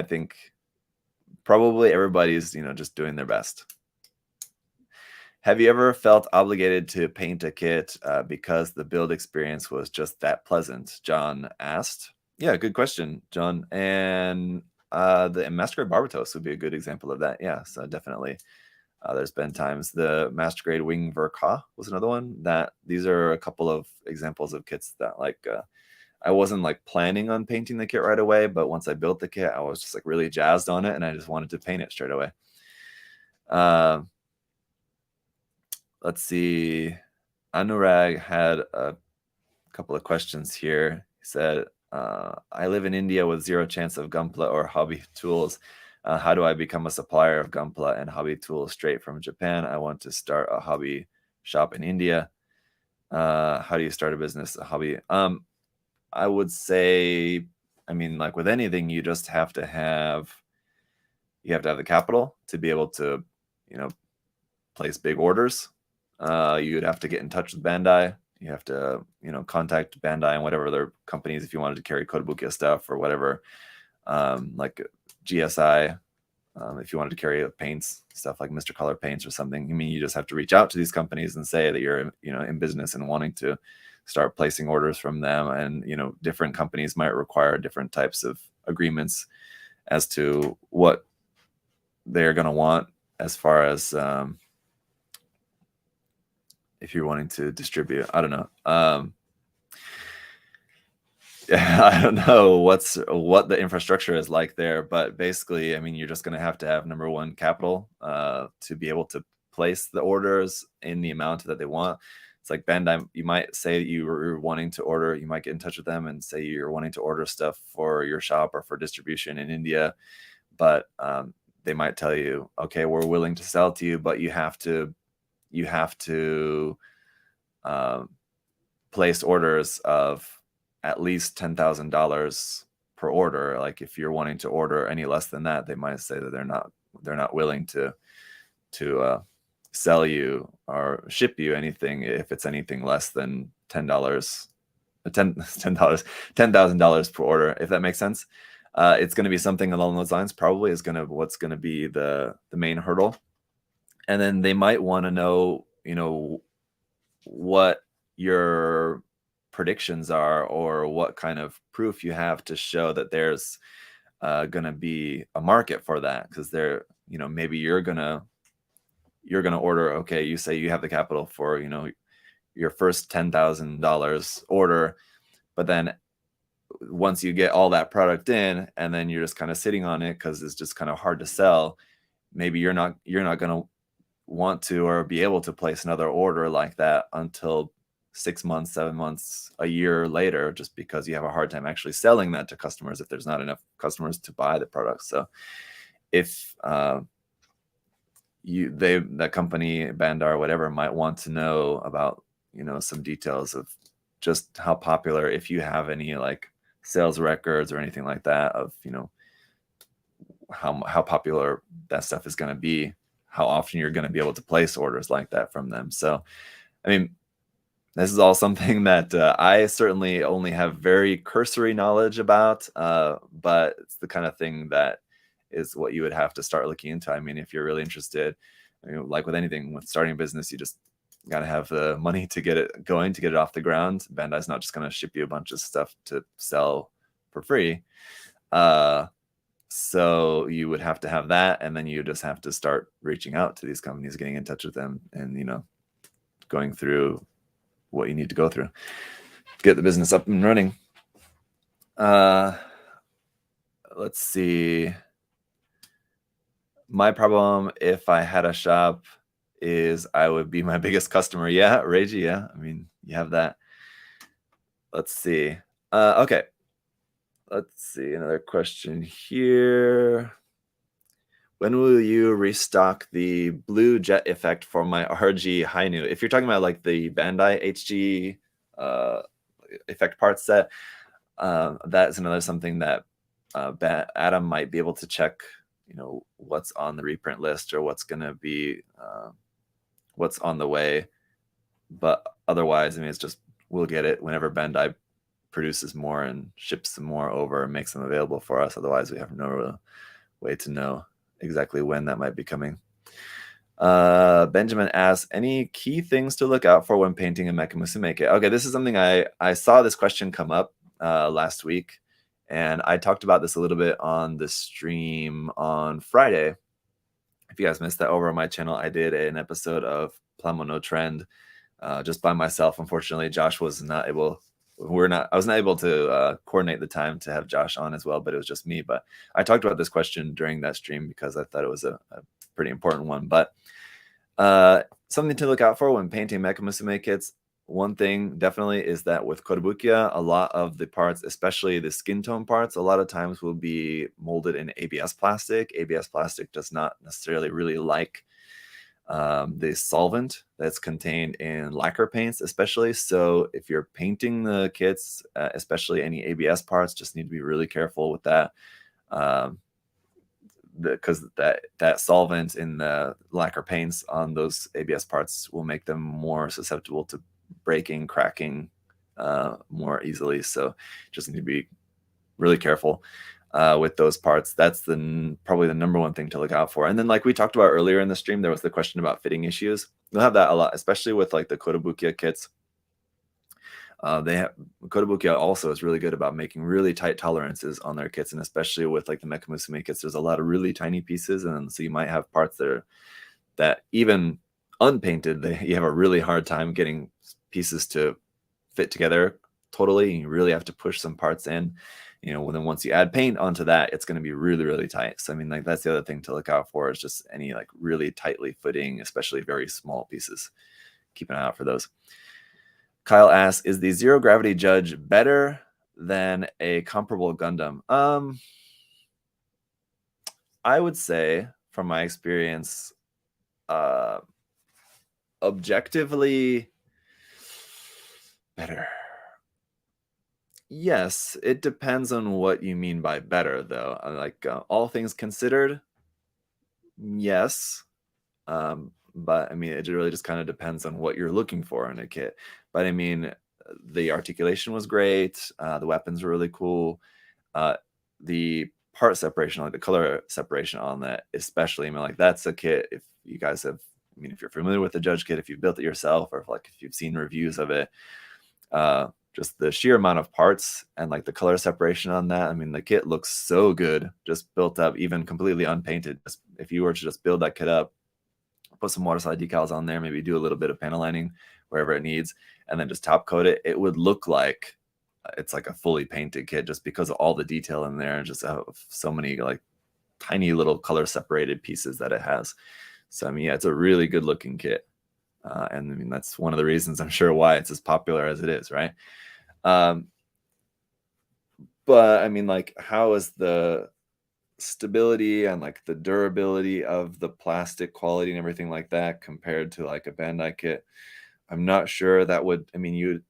think probably everybody's just doing their best. Have you ever felt obligated to paint a kit because the build experience was just that pleasant? John asked. Yeah, good question, John. And the Masquerade Barbatos would be a good example of that. Yeah, so definitely. There's been times. The Masquerade Wing Verka was another one. That these are a couple of examples of kits that like I wasn't like planning on painting the kit right away, but once I built the kit, I was just like really jazzed on it, and I just wanted to paint it straight away. Let's see. Anurag had a couple of questions here. He said, I live in India with zero chance of Gunpla or hobby tools. How do I become a supplier of Gunpla and hobby tools straight from Japan? I want to start a hobby shop in India. How do you start a business, a hobby? I would say, like with anything, you just have to have the capital to be able to, place big orders. You'd have to get in touch with Bandai. You have to, contact Bandai and whatever other companies if you wanted to carry Kotobukiya stuff or whatever, like GSI. If you wanted to carry paints, stuff like Mr. Color paints or something, you just have to reach out to these companies and say that you're, in business and wanting to start placing orders from them. And, different companies might require different types of agreements as to what they're going to want as far as, if you're wanting to distribute. I don't know. I don't know what the infrastructure is like there, but basically, you're just going to have number one, capital, to be able to place the orders in the amount that they want. It's like Bandai, you might say that you're wanting to order, you might get in touch with them and say you're wanting to order stuff for your shop or for distribution in India, but they might tell you, okay, we're willing to sell to you, but you have to place orders of at least $10,000 per order. Like if you're wanting to order any less than that, they might say that they're not willing to sell you or ship you anything if it's anything less than $10,000 per order, if that makes sense. It's going to be something along those lines, probably is what's going to be the main hurdle. And then they might want to know, what your predictions are or what kind of proof you have to show that there's going to be a market for that, because maybe you're going to you're going to order, okay, you say you have the capital for, your first $10,000 order, but then once you get all that product in and then you're just kind of sitting on it because it's just kind of hard to sell, maybe you're not going to want to or be able to place another order like that until 6 months, 7 months, a year later, just because you have a hard time actually selling that to customers if there's not enough customers to buy the product. So if that company, Bandai or whatever, might want to know about, some details of just how popular, if you have any like sales records or anything like that of, how popular that stuff is going to be, how often you're going to be able to place orders like that from them. So, I mean, this is all something that I certainly only have very cursory knowledge about, but it's the kind of thing that is what you would have to start looking into. I mean, if you're really interested, like with anything, with starting a business, you just got to have the money to get it going, to get it off the ground. Bandai's not just going to ship you a bunch of stuff to sell for free. So you would have to have that, and then you just have to start reaching out to these companies, getting in touch with them, and going through what you need to go through to get the business up and running. Let's see. My problem if I had a shop is I would be my biggest customer. Yeah, Reiji, yeah. I mean, you have that. Let's see. Okay. Let's see. Another question here. When will you restock the blue jet effect for my RG Hainu? If you're talking about like the Bandai HG effect parts set, that's another something that Adam might be able to check, what's on the reprint list or what's going to be, what's on the way. But otherwise, I mean, it's just, we'll get it whenever Bandai produces more and ships some more over and makes them available for us. Otherwise, we have no way to know exactly when that might be coming. Benjamin asks, any key things to look out for when painting a Mecha Musume kit? Okay, this is something I saw this question come up last week, and I talked about this a little bit on the stream on Friday. If you guys missed that, over on my channel, I did an episode of Plamo No Trend just by myself. Unfortunately, Josh was not able. I was not able to coordinate the time to have Josh on as well, but it was just me. But I talked about this question during that stream because I thought it was a pretty important one. But something to look out for when painting Mecha Musume kits. One thing definitely is that with Kotobukiya, a lot of the parts, especially the skin tone parts, a lot of times will be molded in ABS plastic. ABS plastic does not necessarily really like the solvent that's contained in lacquer paints, especially. So if you're painting the kits, especially any ABS parts, just need to be really careful with that, because that solvent in the lacquer paints on those ABS parts will make them more susceptible to breaking, cracking more easily. So just need to be really careful with those parts. That's probably the number one thing to look out for. And then, like we talked about earlier in the stream, there was the question about fitting issues. You'll have that a lot, especially with like the Kotobukiya kits. Kotobukiya also is really good about making really tight tolerances on their kits, and especially with like the Mecha Musume kits, there's a lot of really tiny pieces, and so you might have parts that even unpainted, you have a really hard time getting pieces to fit together totally. You really have to push some parts in. Then once you add paint onto that, it's going to be really, really tight. So I mean, like, that's the other thing to look out for, is just any like really tightly fitting, especially very small pieces. Keep an eye out for those. Kyle asks, is the zero gravity Judge better than a comparable Gundam? I would say, from my experience, objectively better. Yes, it depends on what you mean by better, though. Like, all things considered, yes. But I mean, it really just kind of depends on what you're looking for in a kit. But I mean, the articulation was great. The weapons were really cool. The part separation, like the color separation on that, especially, I mean, like, that's a kit. If you guys have, I mean, if you're familiar with the Judge kit, if you've built it yourself, or if you've seen reviews of it, just the sheer amount of parts and like the color separation on that, I mean, the kit looks so good, just built up, even completely unpainted. If you were to just build that kit up put some waterslide decals on there, maybe do a little bit of panel lining wherever it needs, and then just top coat it, it would look like it's like a fully painted kit just because of all the detail in there and just so many like tiny little color separated pieces that it has. So I mean, yeah, it's a really good looking kit. And I mean, that's one of the reasons I'm sure why it's as popular as it is, right? But I mean, like, how is the stability and like the durability of the plastic quality and everything like that compared to like a Bandai kit? I'm not sure that would, I mean, you,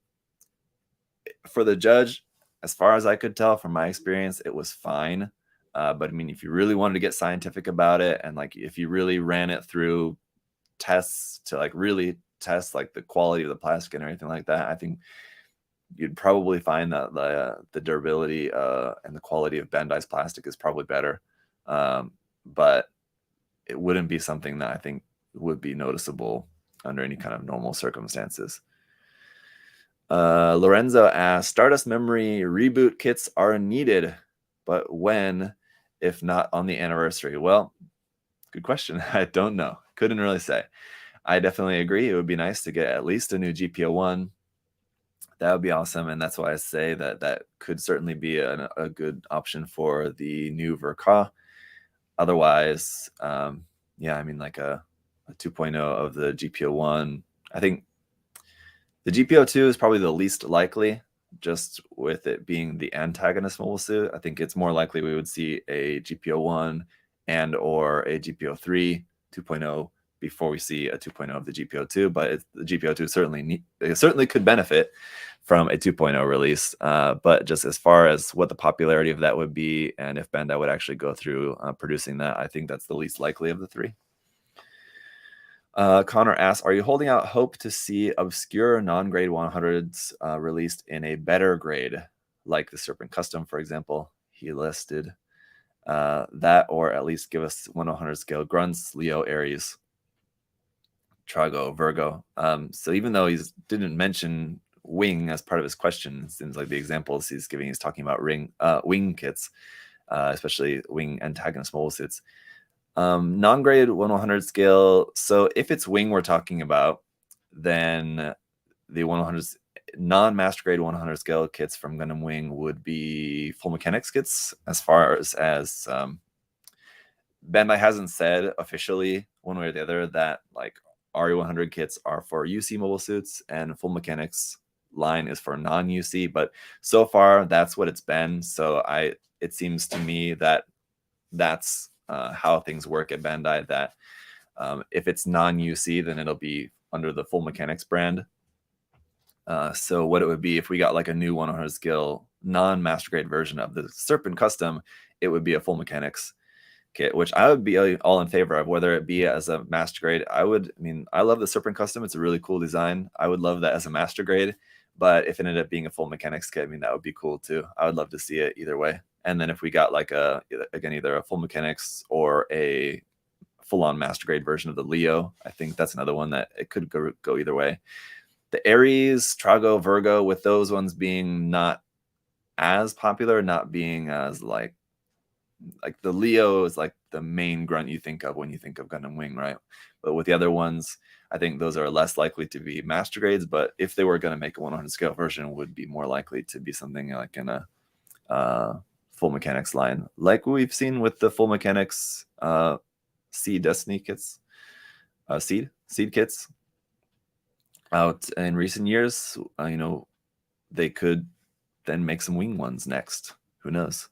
for the judge, as far as I could tell from my experience, it was fine. But I mean, if you really wanted to get scientific about it, and like if you really ran it through tests to like really test like the quality of the plastic and everything like that, I think you'd probably find that the durability and the quality of Bandai's plastic is probably better. But it wouldn't be something that I think would be noticeable under any kind of normal circumstances. Lorenzo asks, Stardust Memory reboot kits are needed, but when, if not on the anniversary? Well, good question. I don't know. Couldn't really say. I definitely agree. It would be nice to get at least a new GPO1. That would be awesome. And that's why I say that that could certainly be a good option for the new Verka. Otherwise, yeah, I mean, like a 2.0 of the GPO1. I think the GPO2 is probably the least likely, just with it being the antagonist mobile suit. I think it's more likely we would see a GPO1 and or a GPO3 2.0 before we see a 2.0 of the GPO2. But the GPO2 certainly could benefit from a 2.0 release. But just as far as what the popularity of that would be and if Bandai would actually go through producing that, I think that's the least likely of the three. Connor asks, are you holding out hope to see obscure non-grade 100s released in a better grade, like the Serpent Custom, for example? He listed that, or at least give us 100 scale grunts, Leo, Aries, Trago, Virgo. So even though he didn't mention wing as part of his question, it seems like the examples he's giving is talking about wing kits, especially wing antagonist mobile suits. Non-grade 1/100 scale. So if it's wing we're talking about, then the 100 non-master grade 100 scale kits from Gundam Wing would be full mechanics kits. As far as Bandai hasn't said officially one way or the other that like RE100 kits are for UC mobile suits and full mechanics line is for non-UC, but so far that's what it's been. So it seems to me that that's how things work at Bandai, that if it's non-UC, then it'll be under the full mechanics brand. So what it would be if we got like a new 100 scale non-master grade version of the Serpent Custom, it would be a full mechanics kit, which I would be all in favor of, whether it be as a master grade. I love the Serpent Custom. It's a really cool design. I would love that as a master grade, but if it ended up being a full mechanics kit, I mean, that would be cool too. I would love to see it either way. And then if we got like either a full mechanics or a full-on master grade version of the Leo, I think that's another one that it could go either way. The Aries, Trago, Virgo, with those ones being not as popular, not being as like the Leo is like the main grunt you think of when you think of Gundam Wing, right? But with the other ones, I think those are less likely to be master grades. But if they were going to make a 100 scale version, it would be more likely to be something like in a full mechanics line, like we've seen with the full mechanics Seed Destiny kits, seed kits out in recent years. They could then make some wing ones next. Who knows?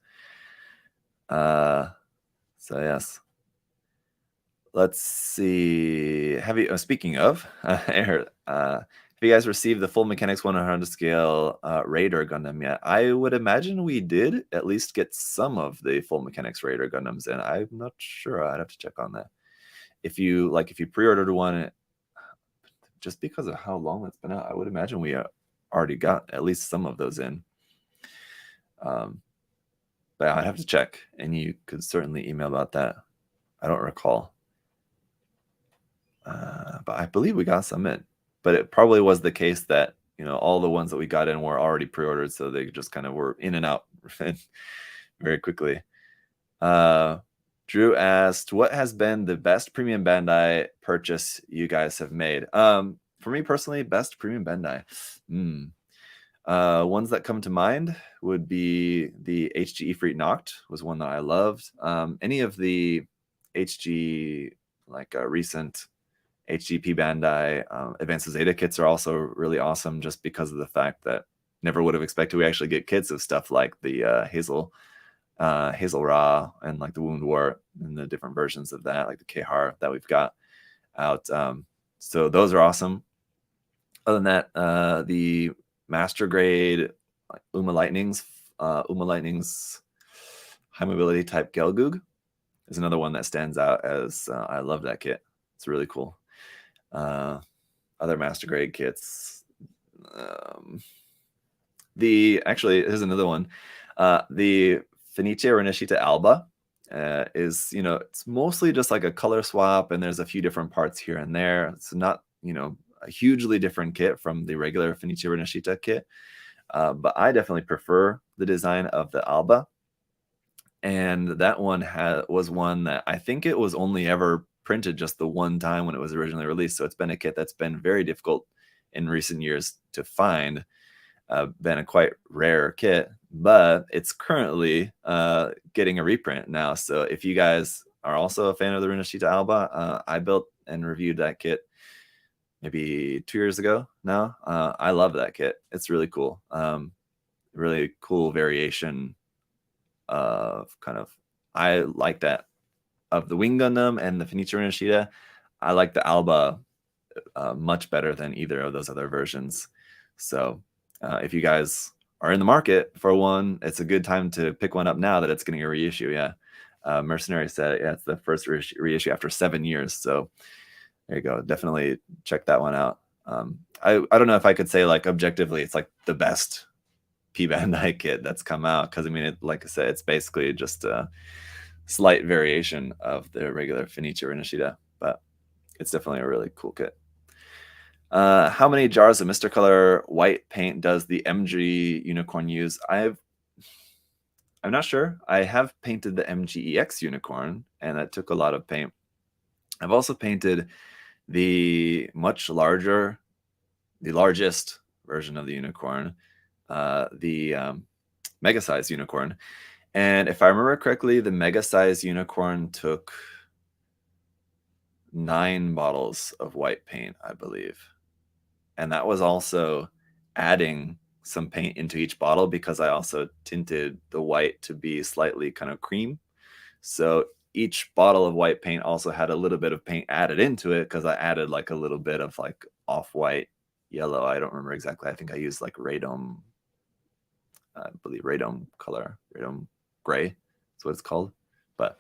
So yes. Let's see. Have you? Speaking of, have you guys received the full mechanics 100 scale Raider Gundam yet? I would imagine we did at least get some of the full mechanics Raider Gundams in. I'm not sure. I'd have to check on that. If you pre-ordered one, just because of how long it's been out, I would imagine we already got at least some of those in. But I'd have to check, and you could certainly email about that. I don't recall. But I believe we got some in. But it probably was the case that, all the ones that we got in were already pre-ordered, so they just kind of were in and out very quickly. Drew asked, what has been the best premium Bandai purchase you guys have made? For me personally, best premium Bandai. Ones that come to mind would be the HG Efreet Noct was one that I loved. Any of the HG, like recent HGP Bandai Advanced Zeta kits are also really awesome just because of the fact that never would have expected we actually get kits of stuff like the Hazel Ra and like the Wound War and the different versions of that, like the Khar that we've got out. So those are awesome. Other than that, the master grade Uma Lightning's high mobility type Gelgoog is another one that stands out as I love that kit. It's really cool. Other master grade kits. Here's another one. The Fenice Renashita Alba is, it's mostly just like a color swap, and there's a few different parts here and there. It's not, a hugely different kit from the regular Fenice Renashita kit, but I definitely prefer the design of the Alba. And that one was one that I think it was only ever printed just the one time when it was originally released. So it's been a kit that's been very difficult in recent years to find. Been a quite rare kit, but it's currently getting a reprint now. So if you guys are also a fan of the Renashita Alba, I built and reviewed that kit maybe 2 years ago now. I love that kit. It's really cool. Really cool variation of I like that of the Wing Gundam and the Fenice Renashita. I like the Alba much better than either of those other versions. So if you guys are in the market for one, it's a good time to pick one up now that it's getting a reissue. Yeah. Mercenary said, yeah, it's the first reissue after 7 years. So there you go. Definitely check that one out. I don't know if I could say like objectively it's like the best P Bandai kit that's come out, because I mean, like I said, it's basically just a slight variation of the regular Fenice Renashita, but it's definitely a really cool kit. How many jars of Mr. Color white paint does the MG Unicorn use? I'm not sure. I have painted the MGEX Unicorn, and that took a lot of paint. I've also painted the largest version of the Unicorn, the Mega Size Unicorn. And if I remember correctly, the Mega Size Unicorn took 9 bottles of white paint, I believe. And that was also adding some paint into each bottle because I also tinted the white to be slightly kind of cream. So each bottle of white paint also had a little bit of paint added into it because I added like a little bit of like off-white yellow. I don't remember exactly. I think I used like Radome, I believe Radome color, Radome gray. That's what it's called. But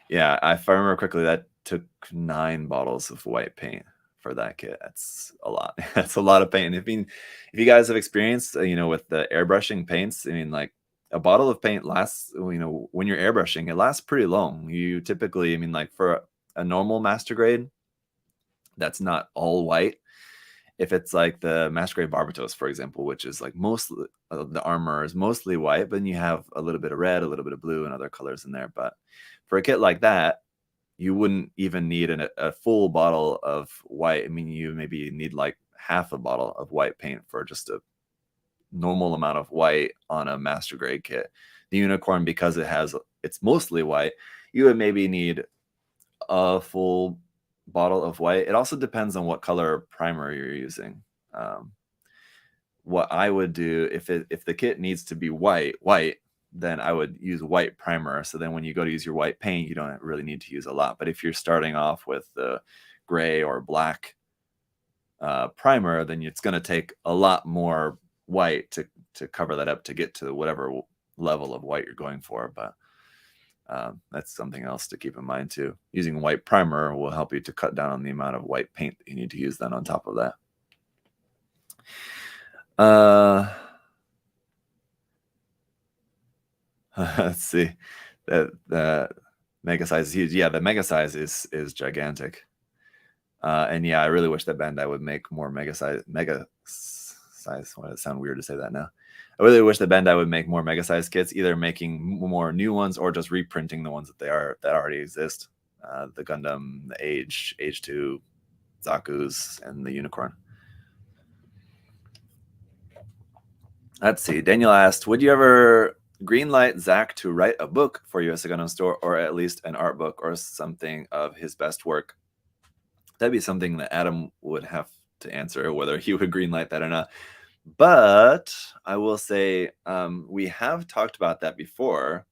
yeah, if I remember correctly, that took 9 bottles of white paint for that kit. That's a lot. That's a lot of paint. If you guys have experienced, with the airbrushing paints, I mean, like a bottle of paint lasts, when you're airbrushing, it lasts pretty long. You typically, like for a normal master grade, that's not all white. If it's like the master grade Barbatos, for example, which is like mostly the armor is mostly white, but then you have a little bit of red, a little bit of blue, and other colors in there. But for a kit like that, you wouldn't even need a full bottle of white. I mean, you maybe need like half a bottle of white paint for just a normal amount of white on a master grade kit. The Unicorn, because it's mostly white, you would maybe need a full bottle of white. It also depends on what color primer you're using. What I would do if the kit needs to be white, then I would use white primer. So then when you go to use your white paint, you don't really need to use a lot. But if you're starting off with the gray or black primer, then it's going to take a lot more white to cover that up to get to whatever level of white you're going for. But that's something else to keep in mind too. Using white primer will help you to cut down on the amount of white paint that you need to use then on top of that. Let's see. The mega size is huge. Yeah, the mega size is gigantic. And yeah, I really wish that Bandai would make more mega size. Why does it sound weird to say that now? I really wish that Bandai would make more mega size kits, either making more new ones or just reprinting the ones that already exist. The Gundam, the Age 2, Zaku's, and the Unicorn. Let's see. Daniel asked, would you ever greenlight Zach to write a book for US Gundam Store, or at least an art book or something of his best work? That'd be something that Adam would have to answer, whether he would greenlight that or not. But I will say we have talked about that before,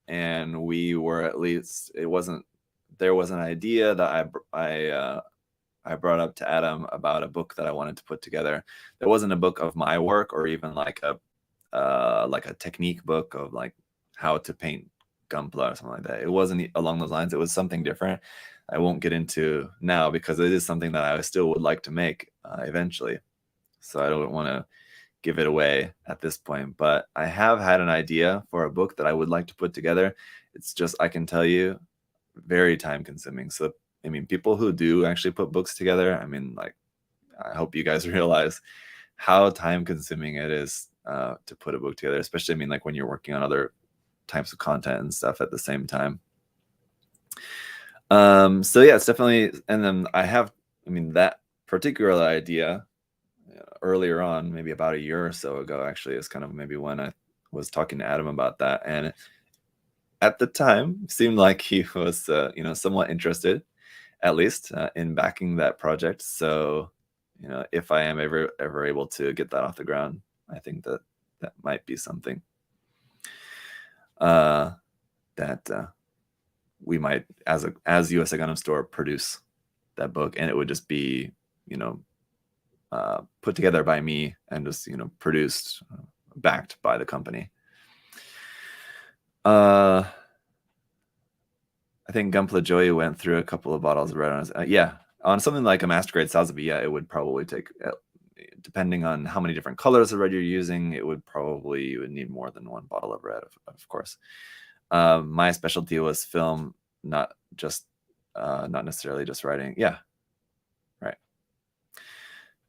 and we were at least, there was an idea that I brought up to Adam about a book that I wanted to put together. There wasn't a book of my work, or even like a technique book of like how to paint Gunpla or something like that. It wasn't along those lines. It was something different. I won't get into now because it is something that I still would like to make eventually. So I don't want to give it away at this point, but I have had an idea for a book that I would like to put together. It's just, I can tell you, very time consuming. So, I mean, people who do actually put books together, I mean, like, I hope you guys realize how time consuming it is to put a book together, especially, I mean, like when you're working on other types of content and stuff at the same time. So yeah, it's definitely, and then that particular idea earlier on, maybe about a year or so ago, actually, is kind of maybe when I was talking to Adam about that. And at the time, it seemed like he was, somewhat interested, at least, in backing that project. So, if I am ever able to get that off the ground, I think that might be something that we might, as US Gundam Store, produce that book, and it would just be, put together by me and just, produced, backed by the company. I think Gunpla Joey went through a couple of bottles of red on his, yeah, on something like a master grade Sazabi, yeah, it would probably take, depending on how many different colors of red you're using, you would need more than one bottle of red, of course. My specialty was film, not necessarily just writing. Yeah, right.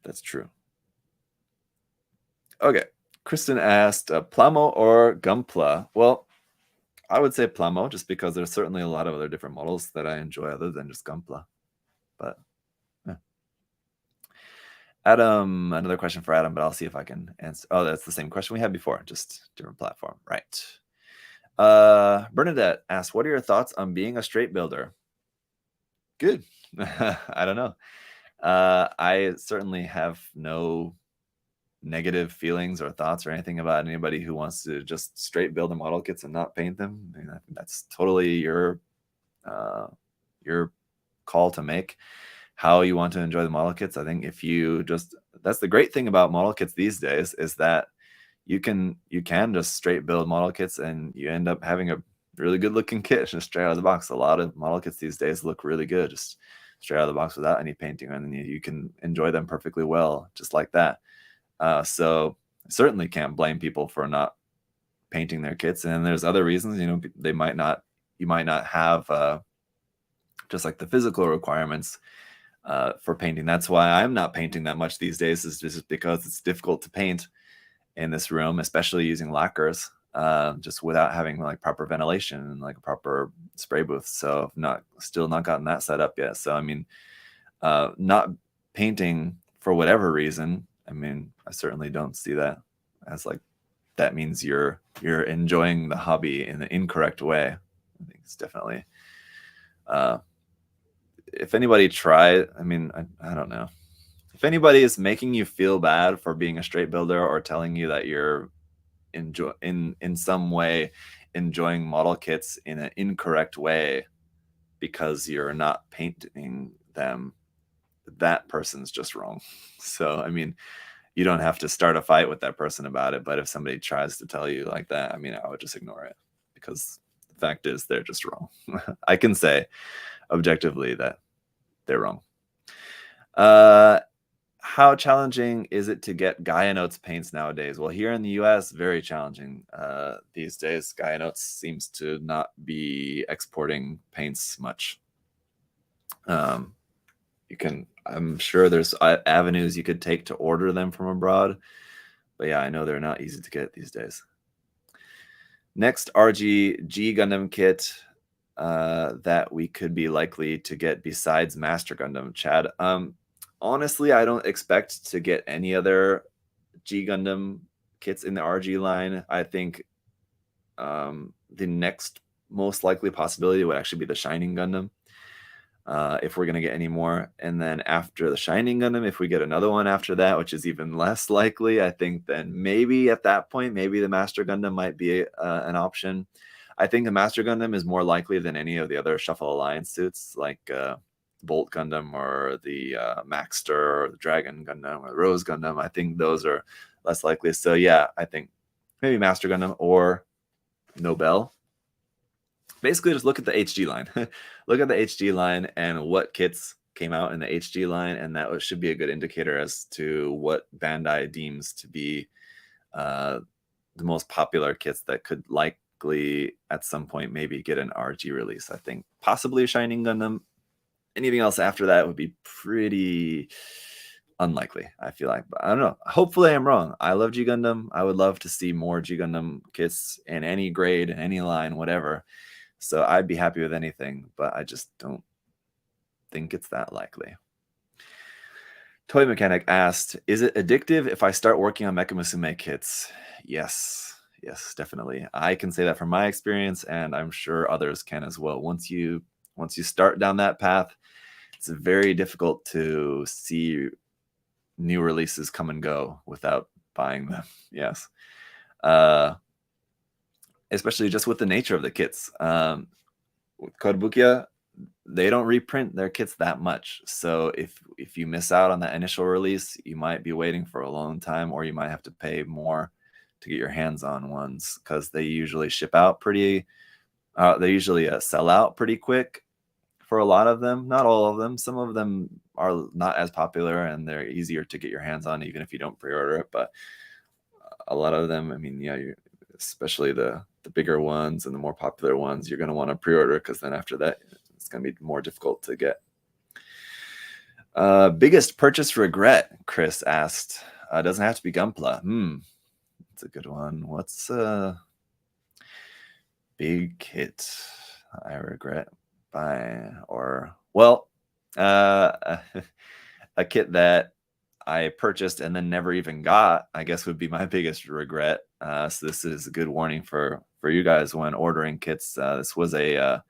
That's true. Okay. Kristen asked, Plamo or Gunpla? Well, I would say Plamo, just because there's certainly a lot of other different models that I enjoy other than just Gunpla. But yeah. Adam, another question for Adam, but I'll see if I can answer. Oh, that's the same question we had before, just different platform. Right. Bernadette asked, what are your thoughts on being a straight builder? Good. I don't know. I certainly have no negative feelings or thoughts or anything about anybody who wants to just straight build the model kits and not paint them. I mean, I think that's totally your call to make, how you want to enjoy the model kits. I think if you that's the great thing about model kits these days, is that you can just straight build model kits and you end up having a really good looking kit just straight out of the box. A lot of model kits these days look really good just straight out of the box without any painting, and then you can enjoy them perfectly well just like that. So I certainly can't blame people for not painting their kits. And there's other reasons, you might not have just like the physical requirements for painting. That's why I'm not painting that much these days, is just because it's difficult to paint in this room, especially using lacquers, just without having like proper ventilation and like a proper spray booth. So still not gotten that set up yet. So I mean, not painting for whatever reason, I mean, I certainly don't see that as like that means you're enjoying the hobby in the incorrect way. I think it's definitely if anybody tried, I mean, I don't know. If anybody is making you feel bad for being a straight builder or telling you that you're in some way enjoying model kits in an incorrect way because you're not painting them, that person's just wrong. So, I mean, you don't have to start a fight with that person about it. But if somebody tries to tell you like that, I mean, I would just ignore it, because the fact is they're just wrong. I can say objectively that they're wrong. How challenging is it to get Gaia Notes paints nowadays? Well, here in the US, very challenging these days. Gaia Notes seems to not be exporting paints much. I'm sure there's avenues you could take to order them from abroad, But yeah, I know they're not easy to get these days. Next RG G Gundam kit that we could be likely to get besides Master Gundam, Chad. Honestly, I don't expect to get any other G Gundam kits in the RG line. I think the next most likely possibility would actually be the Shining Gundam. If we're going to get any more. And then after the Shining Gundam, if we get another one after that, which is even less likely, I think then maybe at that point, maybe the Master Gundam might be an option. I think the Master Gundam is more likely than any of the other Shuffle Alliance suits, like Bolt Gundam or the Maxter or the Dragon Gundam or the Rose Gundam. I think those are less likely. So yeah, I think maybe Master Gundam or Nobel. Basically, just look at the HG line. Look at the HG line and what kits came out in the HG line, and that should be a good indicator as to what Bandai deems to be the most popular kits that could likely at some point maybe get an RG release. I think possibly a Shining Gundam. Anything else after that would be pretty unlikely, I feel like. But I don't know. Hopefully I'm wrong. I love G Gundam. I would love to see more G Gundam kits in any grade, any line, whatever. So I'd be happy with anything, but I just don't think it's that likely. Toy Mechanic asked, is it addictive if I start working on Mecha Musume kits? Yes, definitely. I can say that from my experience, and I'm sure others can as well. Once you start down that path, it's very difficult to see new releases come and go without buying them. Yes. Especially just with the nature of the kits. With Kotobukiya, they don't reprint their kits that much. So if you miss out on that initial release, you might be waiting for a long time, or you might have to pay more to get your hands on ones, because they usually ship out pretty, they usually sell out pretty quick for a lot of them. Not all of them. Some of them are not as popular and they're easier to get your hands on even if you don't pre-order it. But a lot of them, I mean, yeah, especially the bigger ones and the more popular ones, you're going to want to pre-order, because then after that, it's going to be more difficult to get. Biggest purchase regret, Chris asked. Doesn't have to be Gunpla. That's a good one. What's a big hit I regret buying? Or, well, a kit that I purchased and then never even got, I guess, would be my biggest regret. So this is a good warning for you guys when ordering kits. This was a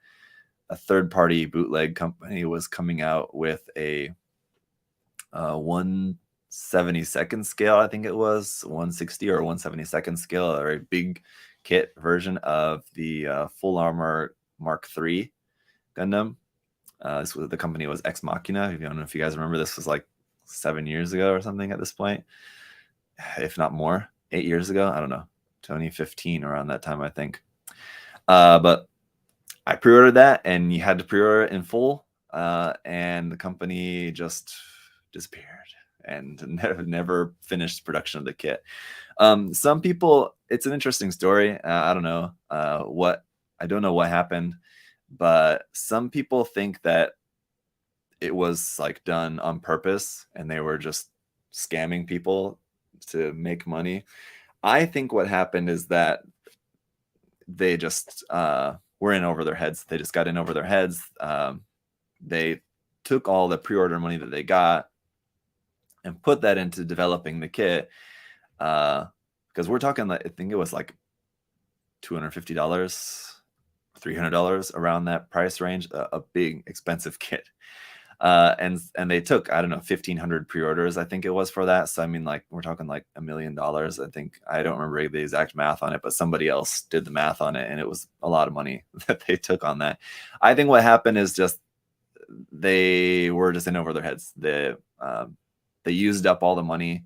third-party bootleg company was coming out with a 1/72nd scale, I think it was 160 or 1/72nd scale, a very big kit version of the Full Armor Mark III Gundam. The company was Ex Machina. I don't know if you guys remember. This was like 7 years ago or something at this point, if not more. 8 years ago, I don't know, 2015, around that time, I think. But I pre-ordered that, and you had to pre-order it in full, and the company just disappeared and never finished production of the kit. Some people, it's an interesting story. I don't know I don't know what happened, but some people think that it was like done on purpose and they were just scamming people to make money. I think what happened is that they just were in over their heads. They just got in over their heads. They took all the pre-order money that they got and put that into developing the kit. Because we're talking, I think it was like $250, $300, around that price range, a big expensive kit. And they took, I don't know, 1,500 pre-orders, I think it was, for that. So I mean, like, we're talking like $1 million. I think, I don't remember the exact math on it, but somebody else did the math on it, and it was a lot of money that they took on that. I think what happened is just they were just in over their heads. They used up all the money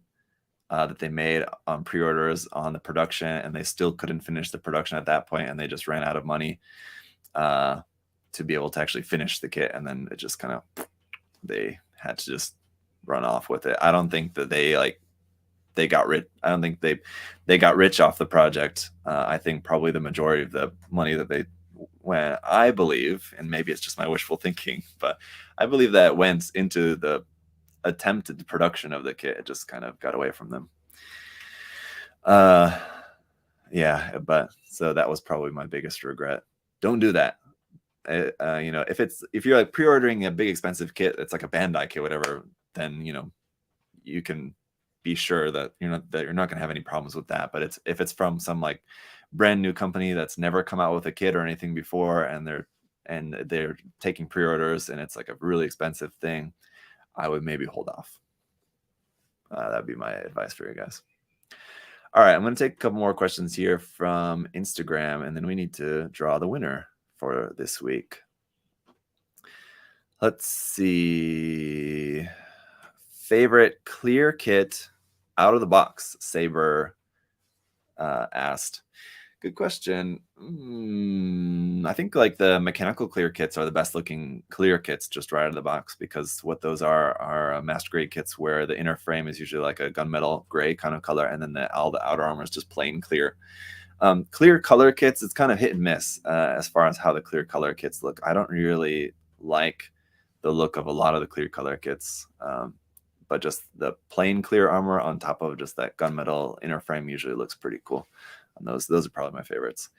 that they made on pre-orders on the production, and they still couldn't finish the production at that point, and they just ran out of money to be able to actually finish the kit. And then it just kind of, they had to just run off with it. I don't think that they got rich. I don't think they got rich off the project. I think probably the majority of the money that they went, I believe, and maybe it's just my wishful thinking, but I believe that went into the attempted production of the kit. It just kind of got away from them. Yeah, but so that was probably my biggest regret. Don't do that. If you're like pre-ordering a big expensive kit, it's like a Bandai kit, whatever, then you can be sure that you're not going to have any problems with that. But if it's from some like brand new company that's never come out with a kit or anything before, and they're taking pre-orders, and it's like a really expensive thing, I would maybe hold off. That'd be my advice for you guys. All right, I'm going to take a couple more questions here from Instagram, and then we need to draw the winner for this week. Let's see. Favorite clear kit out of the box, Saber asked. Good question. I think like the mechanical clear kits are the best looking clear kits just right out of the box, because what those are master grade kits where the inner frame is usually like a gunmetal gray kind of color, and then all the outer armor is just plain clear. Clear color kits, it's kind of hit and miss as far as how the clear color kits look. I don't really like the look of a lot of the clear color kits, but just the plain clear armor on top of just that gunmetal inner frame usually looks pretty cool. And those are probably my favorites.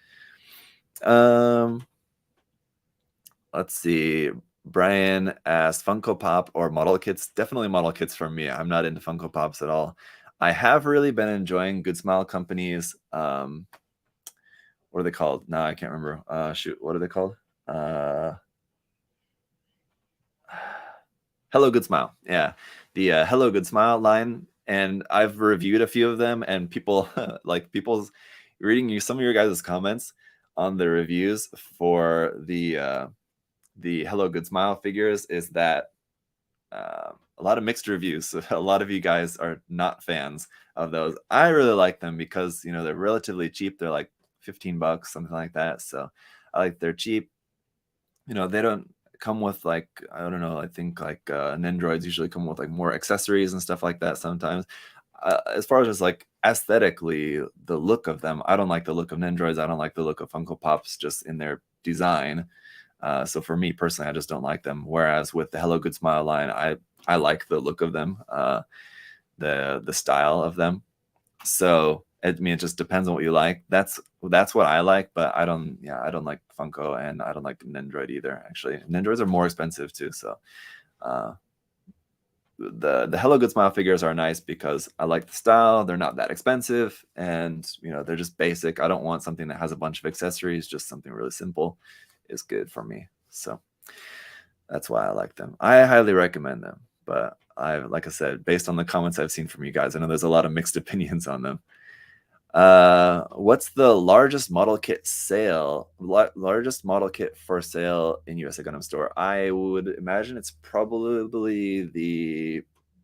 Let's see. Brian asked Funko Pop or model kits. Definitely model kits for me. I'm not into Funko Pops at all. I have really been enjoying Good Smile Company's what are they called? No, I can't remember. What are they called? Hello Good Smile. Yeah. The Hello Good Smile line. And I've reviewed a few of them, and people's reading some of your guys' comments on the reviews for the Hello Good Smile figures is that a lot of mixed reviews. A lot of you guys are not fans of those. I really like them because they're relatively cheap. They're like $15, something like that. So they're cheap. They don't come with like, I don't know, I think like Nendroids usually come with like more accessories and stuff like that sometimes. As far as just like aesthetically, the look of them, I don't like the look of Nendroids. I don't like the look of Funko Pops just in their design. So for me personally, I just don't like them. Whereas with the Hello Good Smile line, I like the look of them, the style of them. So it just depends on what you like. That's what I like, but I don't like Funko, and I don't like the Nendroid either. Actually, Nendroids are more expensive too. So the Hello Good Smile figures are nice because I like the style. They're not that expensive, and they're just basic. I don't want something that has a bunch of accessories. Just something really simple is good for me. So that's why I like them. I highly recommend them. But like I said, based on the comments I've seen from you guys, I know there's a lot of mixed opinions on them. What's the largest model kit largest model kit for sale in USA Gundam Store? I would imagine it's probably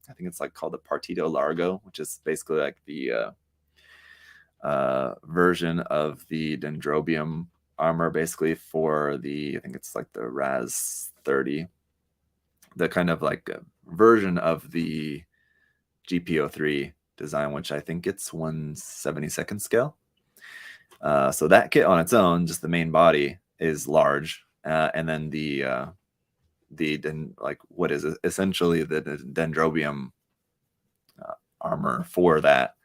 I think it's like called the Partido Largo, which is basically like the version of the Dendrobium armor, basically for I think it's like the Raz 30, the kind of like version of the GPO3 design, which I think it's 1/72nd scale. So that kit on its own, just the main body, is large, and then what is essentially the Dendrobium armor for that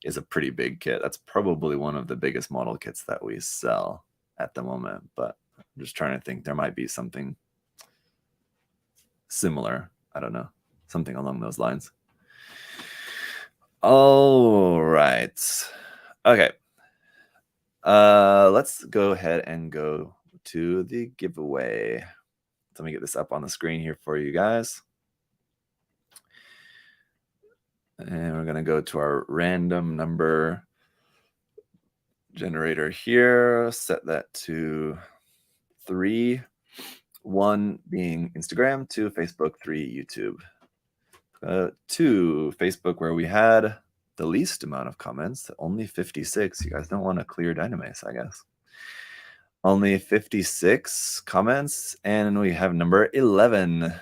is a pretty big kit. That's probably one of the biggest model kits that we sell at the moment, but I'm just trying to think. There might be something similar. I don't know, something along those lines. All right. Okay. Let's go ahead and go to the giveaway. Let me get this up on the screen here for you guys. And we're going to go to our random number generator here. Set that to 3, 1 being Instagram, 2 Facebook, 3 YouTube. 2 Facebook, where we had the least amount of comments, only 56. You guys don't want to clear Dynamace, I guess. Only 56 comments, and we have number 11.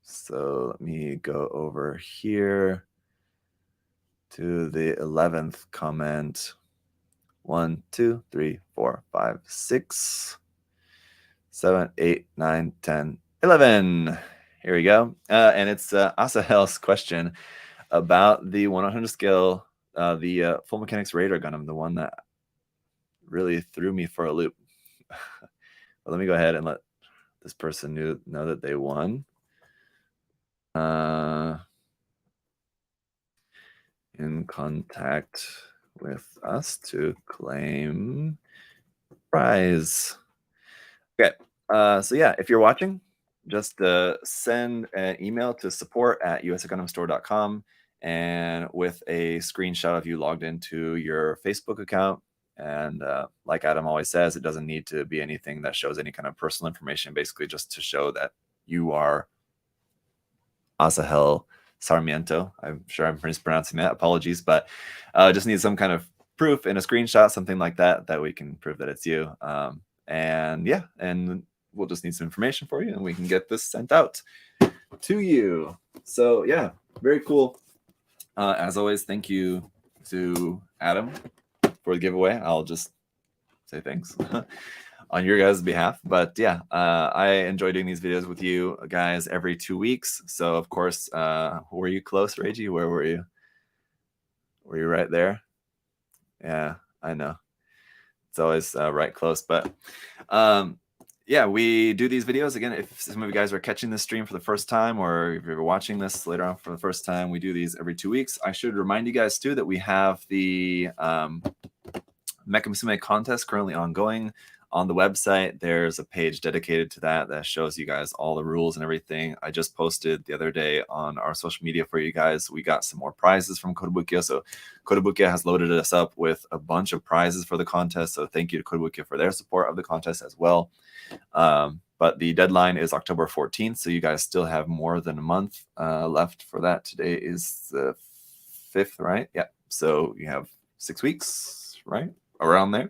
So let me go over here to the 11th comment. 1, 2, 3, 4, 5, 6, 7, 8, 9, 10, 11. Here we go. And it's Asahel's question about the 100 scale the Full Mechanics Raider Gundam, the one that really threw me for a loop. But let me go ahead and let this person know that they won. In contact with us to claim prize. Okay, so yeah, if you're watching, just send an email to support@usagundamstore.com and with a screenshot of you logged into your Facebook account. And like Adam always says, it doesn't need to be anything that shows any kind of personal information, basically just to show that you are Asahel Sarmiento. I'm sure I'm mispronouncing that. Apologies, but just need some kind of proof in a screenshot, something like that, that we can prove that it's you. And yeah, and we'll just need some information for you and we can get this sent out to you. So yeah, very cool. As always, thank you to Adam for the giveaway. I'll just say thanks on your guys' behalf. But yeah, I enjoy doing these videos with you guys every 2 weeks. So of course, were you close, Reiji? Where were you? Were you right there? Yeah, I know. It's always right close. But yeah, we do these videos. Again, if some of you guys are catching this stream for the first time, or if you're watching this later on for the first time, we do these every 2 weeks. I should remind you guys too that we have the Mecha Musume contest currently ongoing. On the website, there's a page dedicated to that shows you guys all the rules and everything. I just posted the other day on our social media for you guys. We got some more prizes from Kotobukiya. So Kotobukiya has loaded us up with a bunch of prizes for the contest. So thank you to Kotobukiya for their support of the contest as well. But the deadline is October 14th. So you guys still have more than a month left for that. Today is the 5th, right? Yeah. So you have 6 weeks, right? Around there.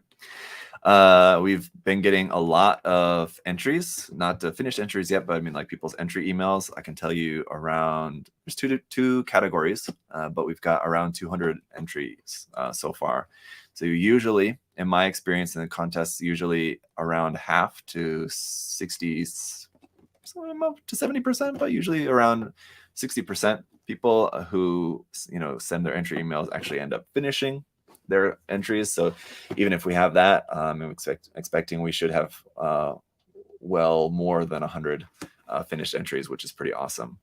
We've been getting a lot of entries, not finished entries yet, but I mean like people's entry emails. I can tell you around, there's two categories, but we've got around 200 entries so far. So usually, in my experience in the contests, usually around half to 60, up to 70%, but usually around 60% people who send their entry emails actually end up finishing their entries. So even if we have that, I'm expecting we should have well more than 100 finished entries, which is pretty awesome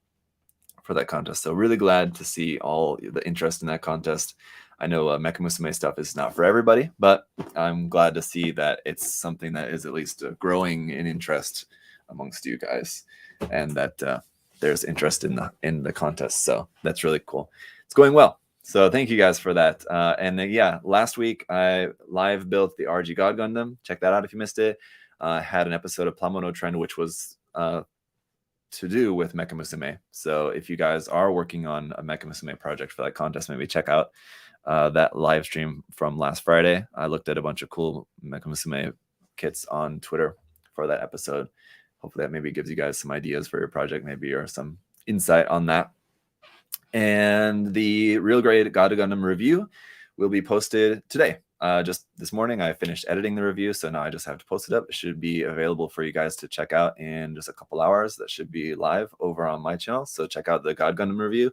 for that contest. So really glad to see all the interest in that contest. I know Mecha Musume stuff is not for everybody, but I'm glad to see that it's something that is at least growing in interest amongst you guys, and that there's interest in the contest. So that's really cool. It's going well. So thank you guys for that. And yeah, last week I live built the RG God Gundam. Check that out if you missed it. I had an episode of Plamono Trend, which was to do with Mecha Musume. So if you guys are working on a Mecha Musume project for that contest, maybe check out that live stream from last Friday. I looked at a bunch of cool Mecha Musume kits on Twitter for that episode. Hopefully that maybe gives you guys some ideas for your project, maybe, or some insight on that. And the Real Grade God Gundam review will be posted today. Just this morning, I finished editing the review, so now I just have to post it up. It should be available for you guys to check out in just a couple hours. That should be live over on my channel. So check out the God Gundam review,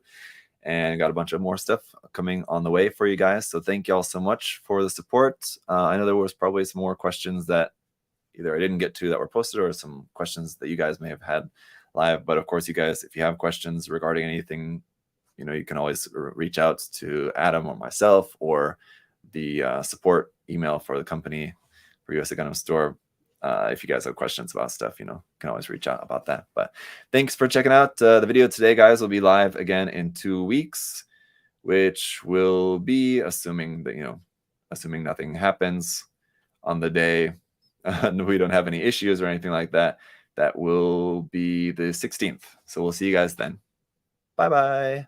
and got a bunch of more stuff coming on the way for you guys. So thank you all so much for the support. I know there was probably some more questions that either I didn't get to that were posted, or some questions that you guys may have had live. But of course, you guys, if you have questions regarding anything, you can always reach out to Adam or myself, or the support email for the company for USA Gundam Store. If you guys have questions about stuff, you can always reach out about that. But thanks for checking out the video today, guys. Will be live again in 2 weeks, which will be assuming that, assuming nothing happens on the day, and we don't have any issues or anything like that. That will be the 16th. So we'll see you guys then. Bye-bye.